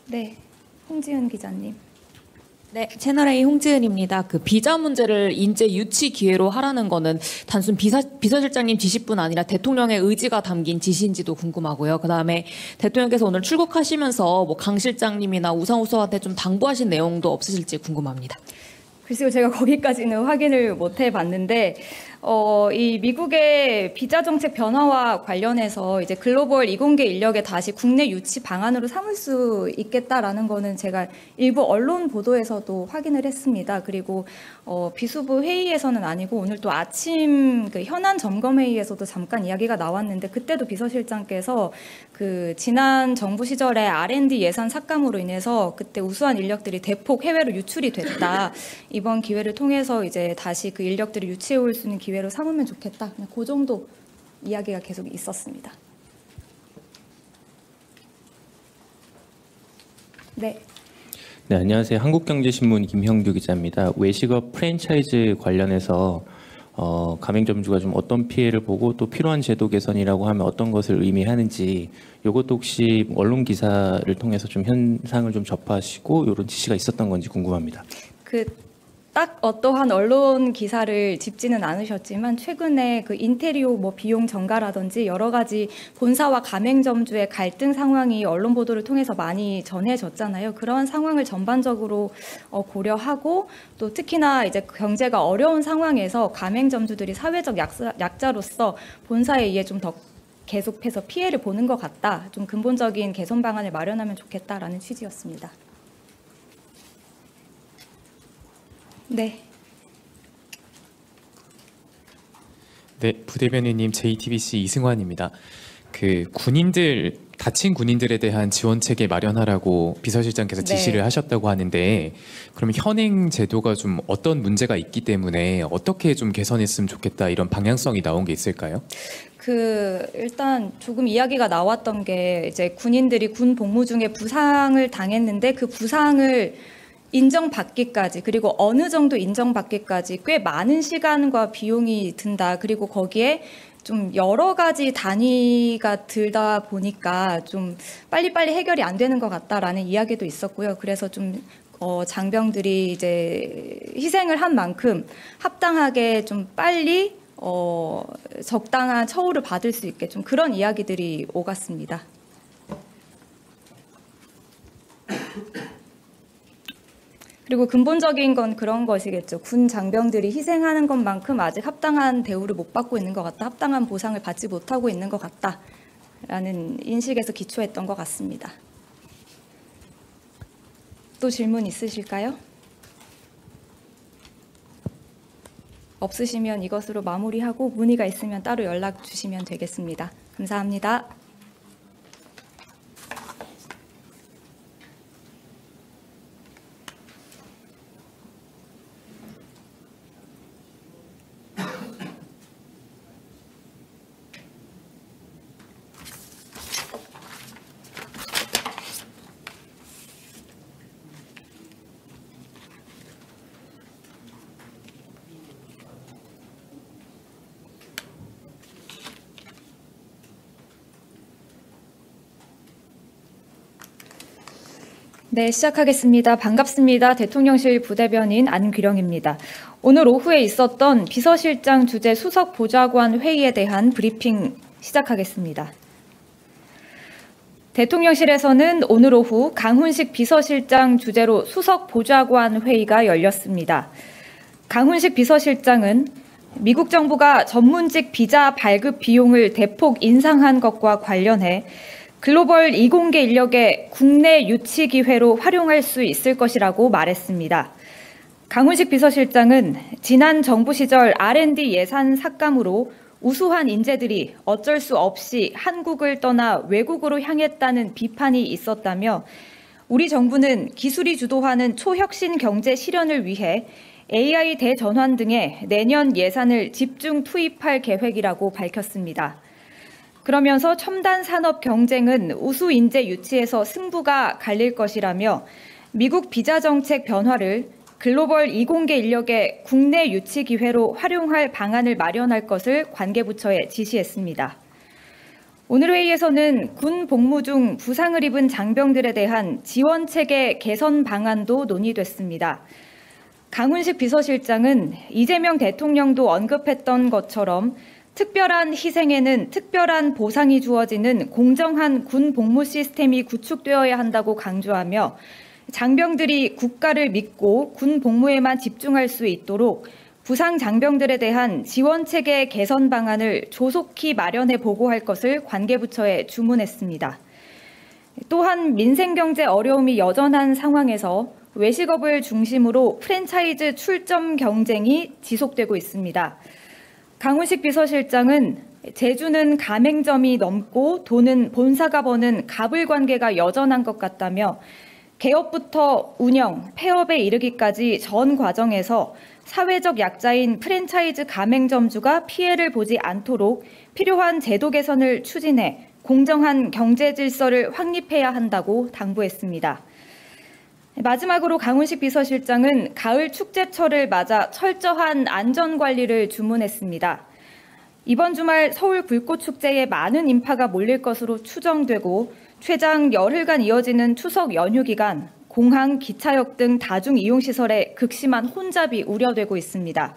네, 홍지은 기자님. 네, 채널A 홍지은입니다. 그 비자 문제를 인재 유치 기회로 하라는 거는 단순 비서실장님 지시뿐 아니라 대통령의 의지가 담긴 지시인지도 궁금하고요. 그다음에 대통령께서 오늘 출국하시면서 강 실장님이나 우상호수한테 좀 당부하신 내용도 없으실지 궁금합니다. 글쎄요, 제가 거기까지는 확인을 못 해봤는데 이 미국의 비자 정책 변화와 관련해서 이제 글로벌 이공계 인력에 다시 국내 유치 방안으로 삼을 수 있겠다라는 거는 제가 일부 언론 보도에서도 확인을 했습니다. 그리고 비수부 회의에서는 아니고 오늘 또 아침 그 현안 점검 회의에서도 잠깐 이야기가 나왔는데 그때도 비서실장께서 그 지난 정부 시절에 R&D 예산 삭감으로 인해서 그때 우수한 인력들이 대폭 해외로 유출이 됐다. 이번 기회를 통해서 이제 다시 그 인력들을 유치해 올 수 있는 기회로 삼으면 좋겠다. 그냥 그 정도 이야기가 계속 있었습니다. 네. 네, 안녕하세요. 한국경제신문 김형규 기자입니다. 외식업 프랜차이즈 관련해서 가맹점주가 좀 어떤 피해를 보고 또 필요한 제도 개선이라고 하면 어떤 것을 의미하는지 이것도 혹시 언론 기사를 통해서 좀 현상을 좀 접하시고 이런 지시가 있었던 건지 궁금합니다. 딱 어떠한 언론 기사를 짚지는 않으셨지만 최근에 그 인테리오 뭐 비용 전가라든지 여러 가지 본사와 가맹점주의 갈등 상황이 언론 보도를 통해서 많이 전해졌잖아요. 그런 상황을 전반적으로 고려하고 또 특히나 이제 경제가 어려운 상황에서 가맹점주들이 사회적 약자로서 본사에 의해 좀 더 계속해서 피해를 보는 것 같다. 좀 근본적인 개선 방안을 마련하면 좋겠다라는 취지였습니다. 네. 네, 부대변인님 JTBC 이승환입니다. 그 다친 군인들에 대한 지원 체계 마련하라고 비서실장께서 지시를 하셨다고 하는데 그러면 현행 제도가 좀 어떤 문제가 있기 때문에 어떻게 좀 개선했으면 좋겠다 이런 방향성이 나온 게 있을까요? 일단 조금 이야기가 나왔던 게 이제 군인들이 군 복무 중에 부상을 당했는데 그 부상을 인정받기까지 그리고 어느 정도 인정받기까지 꽤 많은 시간과 비용이 든다. 그리고 거기에 좀 여러 가지 단위가 들다 보니까 좀 빨리빨리 해결이 안 되는 것 같다라는 이야기도 있었고요. 그래서 좀 장병들이 이제 희생을 한 만큼 합당하게 좀 빨리 적당한 처우를 받을 수 있게 좀 그런 이야기들이 오갔습니다. 그리고 근본적인 건 그런 것이겠죠. 군 장병들이 희생하는 것만큼 아직 합당한 대우를 못 받고 있는 것 같다. 합당한 보상을 받지 못하고 있는 것 같다라는 인식에서 기초했던 것 같습니다. 또 질문 있으실까요? 없으시면 이것으로 마무리하고 문의가 있으면 따로 연락 주시면 되겠습니다. 감사합니다. 네, 시작하겠습니다. 반갑습니다. 대통령실 부대변인 안규령입니다. 오늘 오후에 있었던 비서실장 주재 수석 보좌관 회의에 대한 브리핑 시작하겠습니다. 대통령실에서는 오늘 오후 강훈식 비서실장 주재로 수석 보좌관 회의가 열렸습니다. 강훈식 비서실장은 미국 정부가 전문직 비자 발급 비용을 대폭 인상한 것과 관련해 글로벌 이공계 인력의 국내 유치 기회로 활용할 수 있을 것이라고 말했습니다. 강훈식 비서실장은 지난 정부 시절 R&D 예산 삭감으로 우수한 인재들이 어쩔 수 없이 한국을 떠나 외국으로 향했다는 비판이 있었다며 우리 정부는 기술이 주도하는 초혁신 경제 실현을 위해 AI 대전환 등의 내년 예산을 집중 투입할 계획이라고 밝혔습니다. 그러면서 첨단 산업 경쟁은 우수 인재 유치에서 승부가 갈릴 것이라며 미국 비자 정책 변화를 글로벌 이공계 인력의 국내 유치 기회로 활용할 방안을 마련할 것을 관계부처에 지시했습니다. 오늘 회의에서는 군 복무 중 부상을 입은 장병들에 대한 지원 체계 개선 방안도 논의됐습니다. 강훈식 비서실장은 이재명 대통령도 언급했던 것처럼 특별한 희생에는 특별한 보상이 주어지는 공정한 군 복무 시스템이 구축되어야 한다고 강조하며 장병들이 국가를 믿고 군 복무에만 집중할 수 있도록 부상 장병들에 대한 지원 체계 개선 방안을 조속히 마련해 보고할 것을 관계부처에 주문했습니다. 또한 민생경제 어려움이 여전한 상황에서 외식업을 중심으로 프랜차이즈 출점 경쟁이 지속되고 있습니다. 강훈식 비서실장은 제주는 가맹점이 넘고 돈은 본사가 버는 갑을 관계가 여전한 것 같다며 개업부터 운영, 폐업에 이르기까지 전 과정에서 사회적 약자인 프랜차이즈 가맹점주가 피해를 보지 않도록 필요한 제도 개선을 추진해 공정한 경제 질서를 확립해야 한다고 당부했습니다. 마지막으로 강훈식 비서실장은 가을 축제철을 맞아 철저한 안전관리를 주문했습니다. 이번 주말 서울 불꽃축제에 많은 인파가 몰릴 것으로 추정되고 최장 열흘간 이어지는 추석 연휴 기간 공항, 기차역 등 다중이용시설에 극심한 혼잡이 우려되고 있습니다.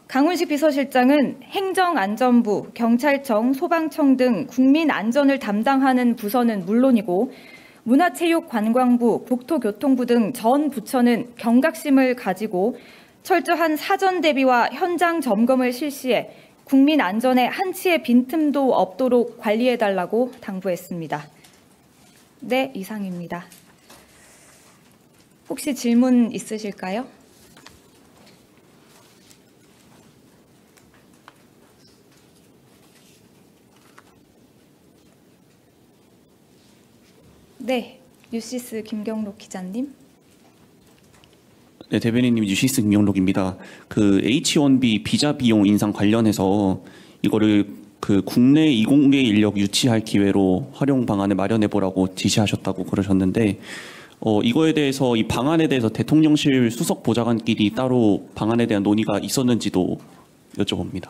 강훈식 비서실장은 행정안전부, 경찰청, 소방청 등 국민 안전을 담당하는 부서는 물론이고 문화체육관광부, 국토교통부 등 전 부처는 경각심을 가지고 철저한 사전 대비와 현장 점검을 실시해 국민 안전에 한치의 빈틈도 없도록 관리해달라고 당부했습니다. 네, 이상입니다. 혹시 질문 있으실까요? 네, 뉴시스 김경록 기자님. 네, 대변인님 뉴시스 김영록입니다. 그 H1B 비자 비용 인상 관련해서 이거를 그 국내 이공계 인력 유치할 기회로 활용 방안을 마련해 보라고 지시하셨다고 그러셨는데 이거에 대해서 이 방안에 대해서 대통령실 수석 보좌관끼리 따로 방안에 대한 논의가 있었는지도 여쭤봅니다.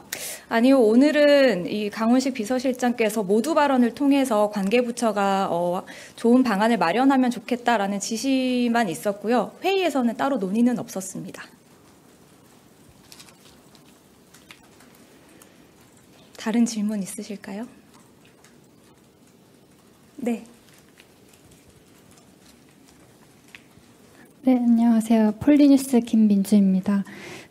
아니요, 오늘은 이 강훈식 비서실장께서 모두 발언을 통해서 관계부처가 좋은 방안을 마련하면 좋겠다라는 지시만 있었고요. 회의에서는 따로 논의는 없었습니다. 다른 질문 있으실까요? 네. 네, 안녕하세요. 폴리뉴스 김민주입니다.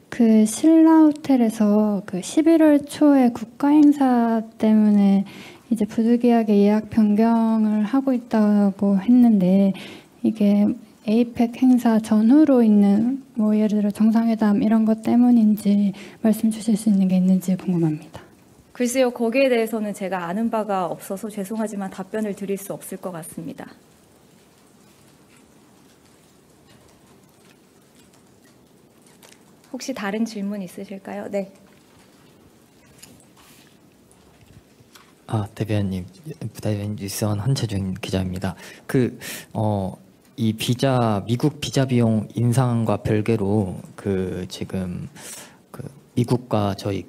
그 신라호텔에서 그 11월 초에 국가 행사 때문에 이제 부득이하게 예약 변경을 하고 있다고 했는데 이게 에이펙 행사 전후로 있는 뭐 예를 들어 정상회담 이런 것 때문인지 말씀 주실 수 있는 게 있는지 궁금합니다. 글쎄요, 거기에 대해서는 제가 아는 바가 없어서 죄송하지만 답변을 드릴 수 없을 것 같습니다. 혹시 다른 질문 있으실까요? 네. 대변인 뉴스원 한채준 기자입니다. 이 미국 비자 비용 인상과 별개로 지금 미국과 저희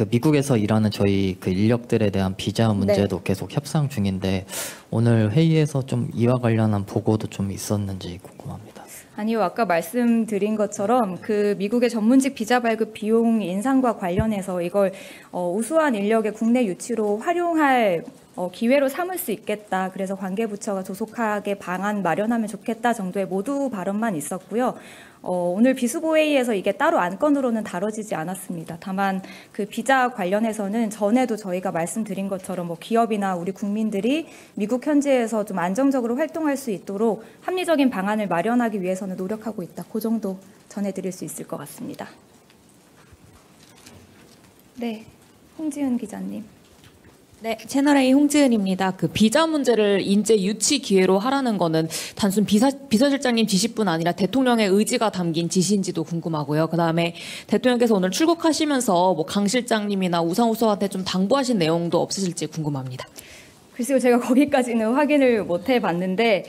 미국에서 일하는 저희 인력들에 대한 비자 문제도 계속 협상 중인데 오늘 회의에서 좀 이와 관련한 보고도 좀 있었는지 궁금합니다. 아니요, 아까 말씀드린 것처럼 그 미국의 전문직 비자 발급 비용 인상과 관련해서 이걸 우수한 인력의 국내 유치로 활용할 기회로 삼을 수 있겠다. 그래서 관계부처가 조속하게 방안 마련하면 좋겠다 정도의 모두 발언만 있었고요. 오늘 비수보 회의에서 이게 따로 안건으로는 다뤄지지 않았습니다. 다만 그 비자 관련해서는 전에도 저희가 말씀드린 것처럼 뭐 기업이나 우리 국민들이 미국 현지에서 좀 안정적으로 활동할 수 있도록 합리적인 방안을 마련하기 위해서는 노력하고 있다. 그 정도 전해드릴 수 있을 것 같습니다. 네, 홍지은 기자님. 네, 채널A 홍지은입니다. 그 비자 문제를 인재 유치 기회로 하라는 거는 단순 비서실장님 지시뿐 아니라 대통령의 의지가 담긴 지시인지도 궁금하고요. 그다음에 대통령께서 오늘 출국하시면서 뭐 강 실장님이나 우상호 수석한테 좀 당부하신 내용도 없으실지 궁금합니다. 글쎄요, 제가 거기까지는 확인을 못 해봤는데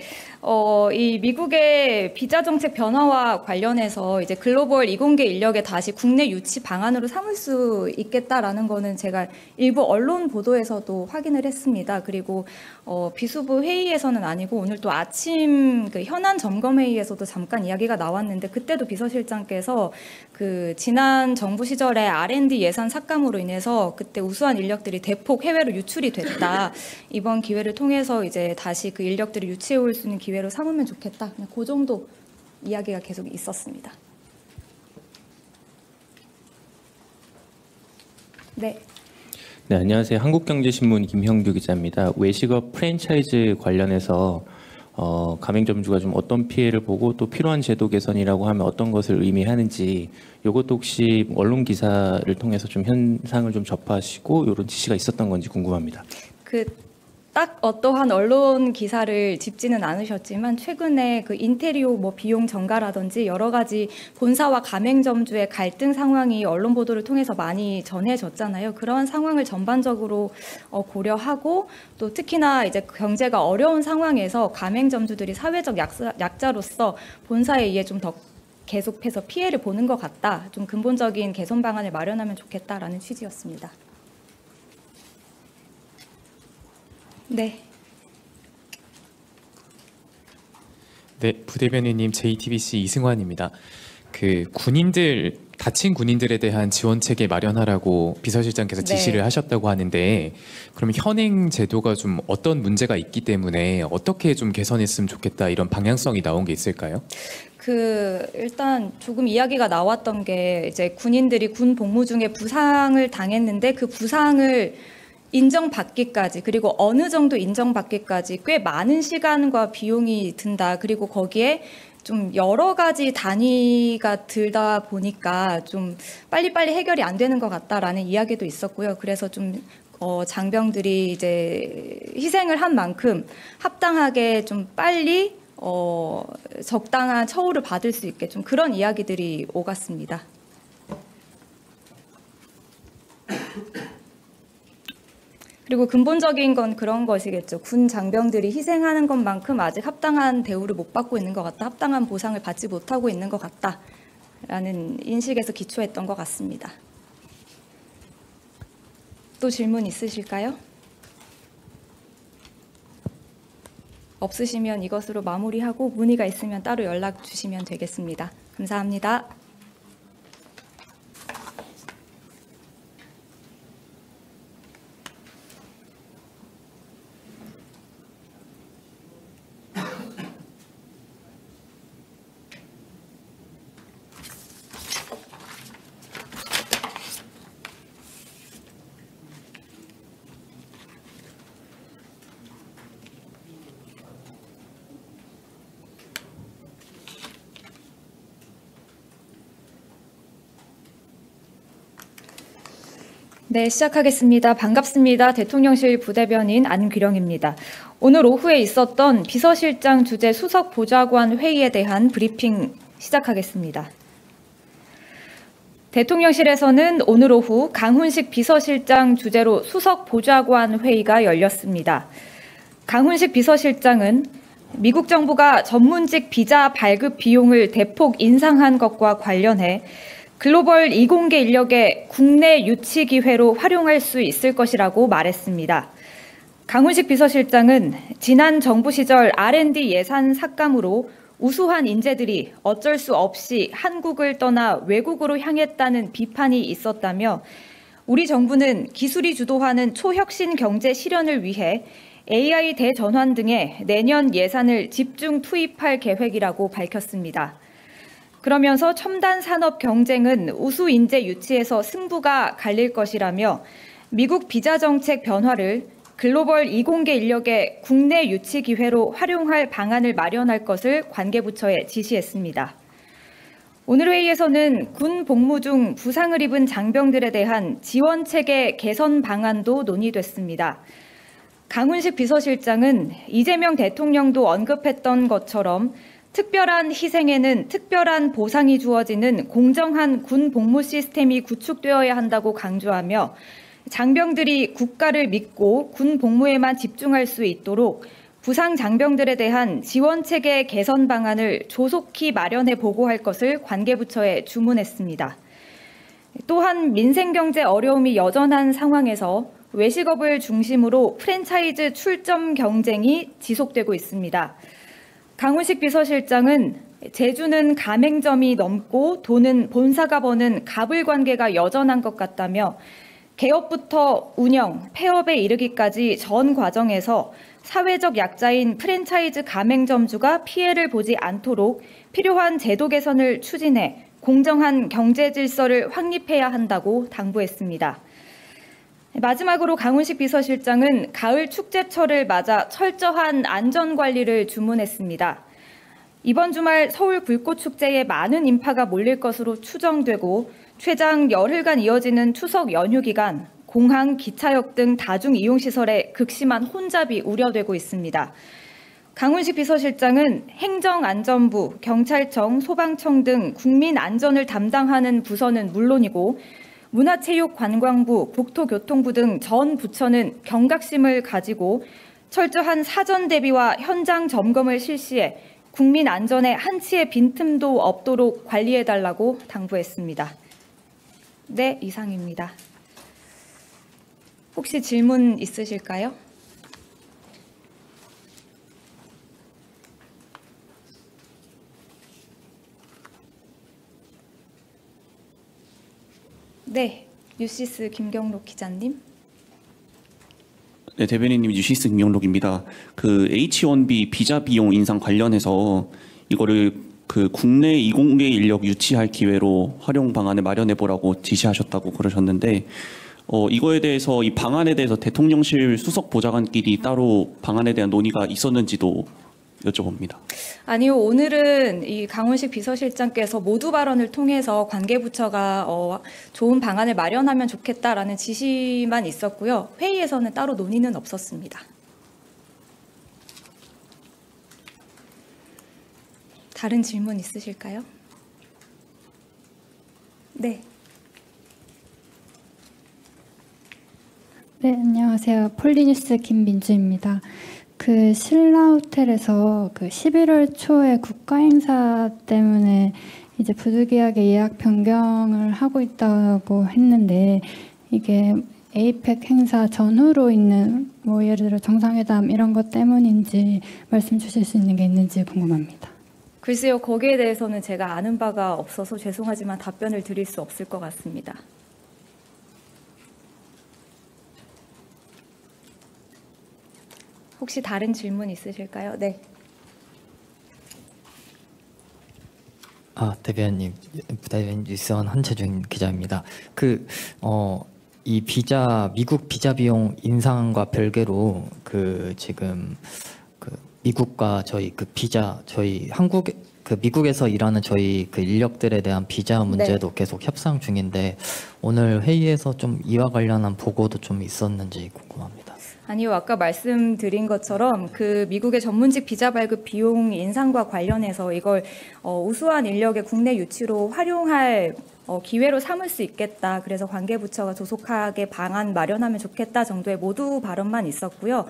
이 미국의 비자 정책 변화와 관련해서 이제 글로벌 이공계 인력에 다시 국내 유치 방안으로 삼을 수 있겠다라는 거는 제가 일부 언론 보도에서도 확인을 했습니다. 그리고 비수부 회의에서는 아니고 오늘 또 아침 그 현안 점검 회의에서도 잠깐 이야기가 나왔는데 그때도 비서실장께서 그 지난 정부 시절에 R&D 예산 삭감으로 인해서 그때 우수한 인력들이 대폭 해외로 유출이 됐다. 이번 기회를 통해서 이제 다시 그 인력들을 유치해 올 수 있는 기회로 삼으면 좋겠다. 그냥 그 정도 이야기가 계속 있었습니다. 네. 네, 안녕하세요. 한국경제신문 김형규 기자입니다. 외식업 프랜차이즈 관련해서 가맹점주가 좀 어떤 피해를 보고 또 필요한 제도 개선이라고 하면 어떤 것을 의미하는지 이것도 혹시 언론 기사를 통해서 좀 현상을 좀 접하시고 이런 지시가 있었던 건지 궁금합니다. 딱 어떠한 언론 기사를 짚지는 않으셨지만 최근에 그 인테리어 비용 증가라든지 여러 가지 본사와 가맹점주의 갈등 상황이 언론 보도를 통해서 많이 전해졌잖아요. 그런 상황을 전반적으로 고려하고 또 특히나 이제 경제가 어려운 상황에서 가맹점주들이 사회적 약자로서 본사에 의해 좀 더 계속해서 피해를 보는 것 같다. 좀 근본적인 개선 방안을 마련하면 좋겠다라는 취지였습니다. 네. 네, 부대변인님 JTBC 이승환입니다. 다친 군인들에 대한 지원 체계 마련하라고 비서실장께서 지시를 하셨다고 하는데 그럼 현행 제도가 좀 어떤 문제가 있기 때문에 어떻게 좀 개선했으면 좋겠다 이런 방향성이 나온 게 있을까요? 일단 조금 이야기가 나왔던 게 이제 군인들이 군 복무 중에 부상을 당했는데 그 부상을 인정받기까지 그리고 어느 정도 인정받기까지 꽤 많은 시간과 비용이 든다. 그리고 거기에 좀 여러 가지 단위가 들다 보니까 좀 빨리빨리 해결이 안 되는 것 같다라는 이야기도 있었고요. 그래서 좀 장병들이 이제 희생을 한 만큼 합당하게 좀 빨리 적당한 처우를 받을 수 있게 좀 그런 이야기들이 오갔습니다. 그리고 근본적인 건 그런 것이겠죠. 군 장병들이 희생하는 것만큼 아직 합당한 대우를 못 받고 있는 것 같다. 합당한 보상을 받지 못하고 있는 것 같다라는 인식에서 기초했던 것 같습니다. 또 질문 있으실까요? 없으시면 이것으로 마무리하고 문의가 있으면 따로 연락 주시면 되겠습니다. 감사합니다. 네, 시작하겠습니다. 반갑습니다. 대통령실 부대변인 안규령입니다. 오늘 오후에 있었던 비서실장 주재 수석 보좌관 회의에 대한 브리핑 시작하겠습니다. 대통령실에서는 오늘 오후 강훈식 비서실장 주재로 수석 보좌관 회의가 열렸습니다. 강훈식 비서실장은 미국 정부가 전문직 비자 발급 비용을 대폭 인상한 것과 관련해 글로벌 이공계 인력의 국내 유치 기회로 활용할 수 있을 것이라고 말했습니다. 강훈식 비서실장은 지난 정부 시절 R&D 예산 삭감으로 우수한 인재들이 어쩔 수 없이 한국을 떠나 외국으로 향했다는 비판이 있었다며 우리 정부는 기술이 주도하는 초혁신 경제 실현을 위해 AI 대전환 등의 내년 예산을 집중 투입할 계획이라고 밝혔습니다. 그러면서 첨단 산업 경쟁은 우수 인재 유치에서 승부가 갈릴 것이라며 미국 비자 정책 변화를 글로벌 이공계 인력의 국내 유치 기회로 활용할 방안을 마련할 것을 관계부처에 지시했습니다. 오늘 회의에서는 군 복무 중 부상을 입은 장병들에 대한 지원 체계 개선 방안도 논의됐습니다. 강훈식 비서실장은 이재명 대통령도 언급했던 것처럼 특별한 희생에는 특별한 보상이 주어지는 공정한 군 복무 시스템이 구축되어야 한다고 강조하며 장병들이 국가를 믿고 군 복무에만 집중할 수 있도록 부상 장병들에 대한 지원 체계 개선 방안을 조속히 마련해 보고할 것을 관계부처에 주문했습니다. 또한 민생경제 어려움이 여전한 상황에서 외식업을 중심으로 프랜차이즈 출점 경쟁이 지속되고 있습니다. 강훈식 비서실장은 제주는 가맹점이 넘고 돈은 본사가 버는 갑을 관계가 여전한 것 같다며 개업부터 운영, 폐업에 이르기까지 전 과정에서 사회적 약자인 프랜차이즈 가맹점주가 피해를 보지 않도록 필요한 제도 개선을 추진해 공정한 경제 질서를 확립해야 한다고 당부했습니다. 마지막으로 강훈식 비서실장은 가을 축제철을 맞아 철저한 안전관리를 주문했습니다. 이번 주말 서울 불꽃축제에 많은 인파가 몰릴 것으로 추정되고 최장 열흘간 이어지는 추석 연휴 기간 공항, 기차역 등 다중이용시설에 극심한 혼잡이 우려되고 있습니다. 강훈식 비서실장은 행정안전부, 경찰청, 소방청 등 국민 안전을 담당하는 부서는 물론이고 문화체육관광부, 국토교통부 등 전 부처는 경각심을 가지고 철저한 사전 대비와 현장 점검을 실시해 국민 안전에 한치의 빈틈도 없도록 관리해달라고 당부했습니다. 네, 이상입니다. 혹시 질문 있으실까요? 네, 뉴시스 김경록 기자님. 네, 대변인님 뉴시스 김영록입니다. 그 H1B 비자 비용 인상 관련해서 이거를 그 국내 이공계 인력 유치할 기회로 활용 방안을 마련해 보라고 지시하셨다고 그러셨는데 이거에 대해서 이 방안에 대해서 대통령실 수석 보좌관끼리 따로 방안에 대한 논의가 있었는지도 여쭤봅니다. 아니요, 오늘은 이 강훈식 비서실장께서 모두 발언을 통해서 관계부처가 좋은 방안을 마련하면 좋겠다라는 지시만 있었고요. 회의에서는 따로 논의는 없었습니다. 다른 질문 있으실까요? 네. 네, 안녕하세요. 폴리뉴스 김민주입니다. 그 신라호텔에서 그 11월 초에 국가 행사 때문에 이제 부득이하게 예약 변경을 하고 있다고 했는데 이게 에이펙 행사 전후로 있는 뭐 예를 들어 정상회담 이런 것 때문인지 말씀 주실 수 있는 게 있는지 궁금합니다. 글쎄요, 거기에 대해서는 제가 아는 바가 없어서 죄송하지만 답변을 드릴 수 없을 것 같습니다. 혹시 다른 질문 있으실까요? 네. 대변인 뉴스원 한채준 기자입니다. 이 미국 비자 비용 인상과 별개로 지금 미국과 저희 미국에서 일하는 저희 인력들에 대한 비자 문제도 계속 협상 중인데 오늘 회의에서 좀 이와 관련한 보고도 좀 있었는지 궁금합니다. 아니요, 아까 말씀드린 것처럼 그 미국의 전문직 비자 발급 비용 인상과 관련해서 이걸 우수한 인력의 국내 유치로 활용할 기회로 삼을 수 있겠다. 그래서 관계부처가 조속하게 방안 마련하면 좋겠다 정도의 모두 발언만 있었고요.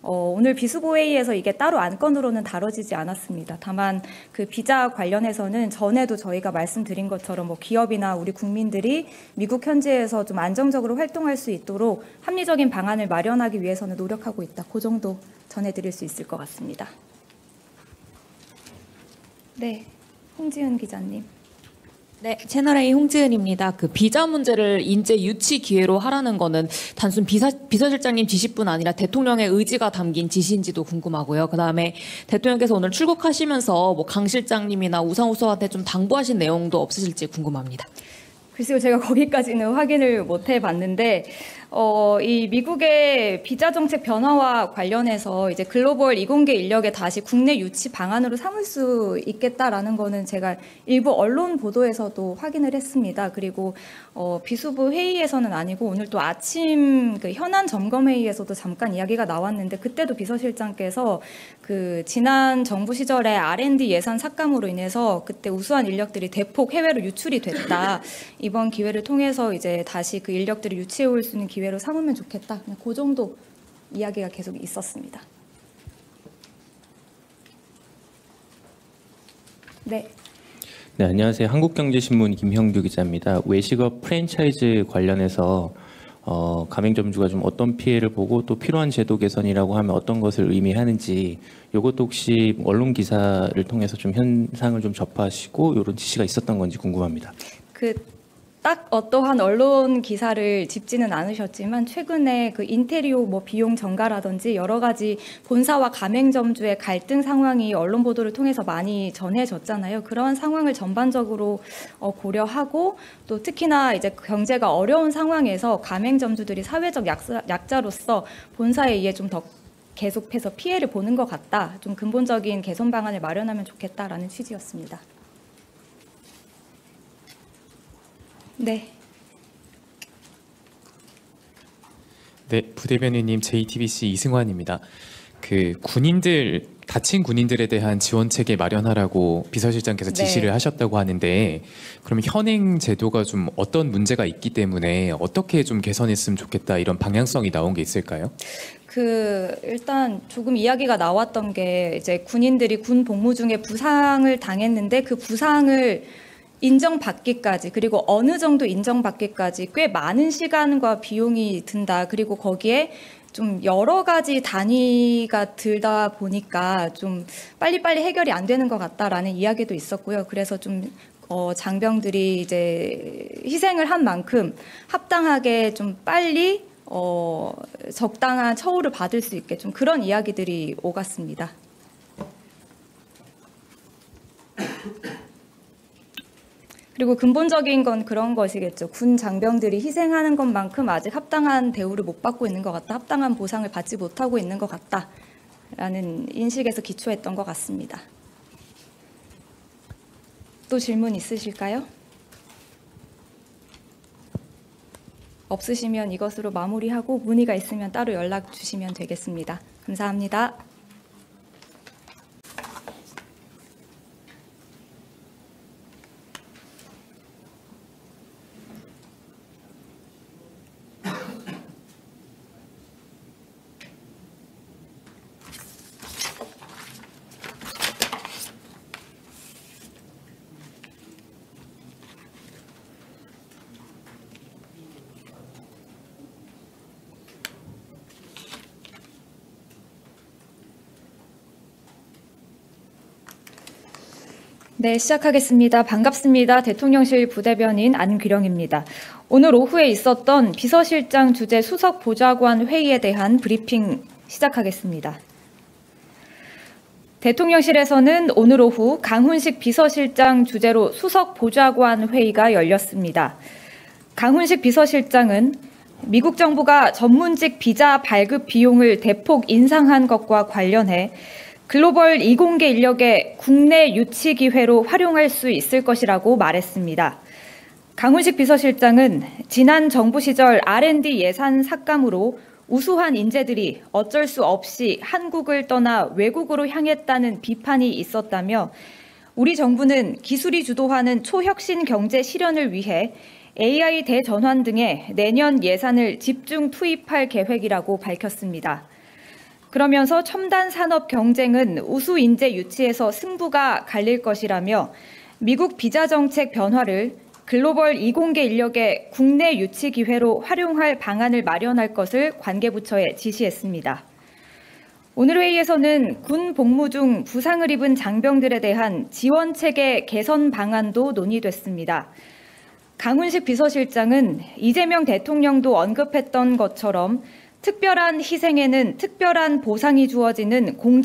오늘 비수보 회의에서 이게 따로 안건으로는 다뤄지지 않았습니다. 다만 그 비자 관련해서는 전에도 저희가 말씀드린 것처럼 뭐 기업이나 우리 국민들이 미국 현지에서 좀 안정적으로 활동할 수 있도록 합리적인 방안을 마련하기 위해서는 노력하고 있다. 그 정도 전해드릴 수 있을 것 같습니다. 네, 홍지은 기자님. 네, 채널A 홍지은입니다. 그 비자 문제를 인재 유치 기회로 하라는 거는 단순 비서실장님 지시뿐 아니라 대통령의 의지가 담긴 지시인지도 궁금하고요. 그다음에 대통령께서 오늘 출국하시면서 뭐 강 실장님이나 우상호 수석한테 좀 당부하신 내용도 없으실지 궁금합니다. 글쎄요, 제가 거기까지는 확인을 못 해봤는데 이 미국의 비자 정책 변화와 관련해서 이제 글로벌 이공계 인력에 다시 국내 유치 방안으로 삼을 수 있겠다라는 거는 제가 일부 언론 보도에서도 확인을 했습니다. 그리고 비수부 회의에서는 아니고 오늘 또 아침 그 현안 점검 회의에서도 잠깐 이야기가 나왔는데 그때도 비서실장께서 그 지난 정부 시절에 R&D 예산 삭감으로 인해서 그때 우수한 인력들이 대폭 해외로 유출이 됐다. 이번 기회를 통해서 이제 다시 그 인력들을 유치해 올 수 있는 기회로 삼으면 좋겠다. 그냥 그 정도 이야기가 계속 있었습니다. 네. 네, 안녕하세요. 한국경제신문 김형규 기자입니다. 외식업 프랜차이즈 관련해서 가맹점주가 좀 어떤 피해를 보고 또 필요한 제도 개선이라고 하면 어떤 것을 의미하는지 이것도 혹시 언론 기사를 통해서 좀 현상을 좀 접하시고 이런 지시가 있었던 건지 궁금합니다. 딱 어떠한 언론 기사를 짚지는 않으셨지만 최근에 그 인테리오 비용 증가라든지 여러 가지 본사와 가맹점주의 갈등 상황이 언론 보도를 통해서 많이 전해졌잖아요. 그런 상황을 전반적으로 고려하고 또 특히나 이제 경제가 어려운 상황에서 가맹점주들이 사회적 약자로서 본사에 의해 좀 더 계속해서 피해를 보는 것 같다. 좀 근본적인 개선 방안을 마련하면 좋겠다라는 취지였습니다. 네. 네, 부대변인님 JTBC 이승환입니다. 그 다친 군인들에 대한 지원 체계 마련하라고 비서실장께서 지시를 하셨다고 하는데, 그럼 현행 제도가 좀 어떤 문제가 있기 때문에 어떻게 좀 개선했으면 좋겠다 이런 방향성이 나온 게 있을까요? 일단 조금 이야기가 나왔던 게 이제 군인들이 군 복무 중에 부상을 당했는데 그 부상을 인정받기까지, 그리고 어느 정도 인정받기까지 꽤 많은 시간과 비용이 든다. 그리고 거기에 좀 여러 가지 단위가 들다 보니까 좀 빨리빨리 해결이 안 되는 것 같다라는 이야기도 있었고요. 그래서 좀 장병들이 이제 희생을 한 만큼 합당하게 좀 빨리 적당한 처우를 받을 수 있게 좀 그런 이야기들이 오갔습니다. 그리고 근본적인 건 그런 것이겠죠. 군 장병들이 희생하는 것만큼 아직 합당한 대우를 못 받고 있는 것 같다. 합당한 보상을 받지 못하고 있는 것 같다라는 인식에서 기초했던 것 같습니다. 또 질문 있으실까요? 없으시면 이것으로 마무리하고 문의가 있으면 따로 연락 주시면 되겠습니다. 감사합니다. 네, 시작하겠습니다. 반갑습니다. 대통령실 부대변인 안규령입니다. 오늘 오후에 있었던 비서실장 주재 수석 보좌관 회의에 대한 브리핑 시작하겠습니다. 대통령실에서는 오늘 오후 강훈식 비서실장 주재로 수석 보좌관 회의가 열렸습니다. 강훈식 비서실장은 미국 정부가 전문직 비자 발급 비용을 대폭 인상한 것과 관련해 글로벌 이공계 인력의 국내 유치 기회로 활용할 수 있을 것이라고 말했습니다. 강훈식 비서실장은 지난 정부 시절 R&D 예산 삭감으로 우수한 인재들이 어쩔 수 없이 한국을 떠나 외국으로 향했다는 비판이 있었다며 우리 정부는 기술이 주도하는 초혁신 경제 실현을 위해 AI 대전환 등의 내년 예산을 집중 투입할 계획이라고 밝혔습니다. 그러면서 첨단 산업 경쟁은 우수 인재 유치에서 승부가 갈릴 것이라며 미국 비자 정책 변화를 글로벌 이공계 인력의 국내 유치 기회로 활용할 방안을 마련할 것을 관계부처에 지시했습니다. 오늘 회의에서는 군 복무 중 부상을 입은 장병들에 대한 지원 체계 개선 방안도 논의됐습니다. 강훈식 비서실장은 이재명 대통령도 언급했던 것처럼 특별한 희생에는 특별한 보상이 주어지는 공정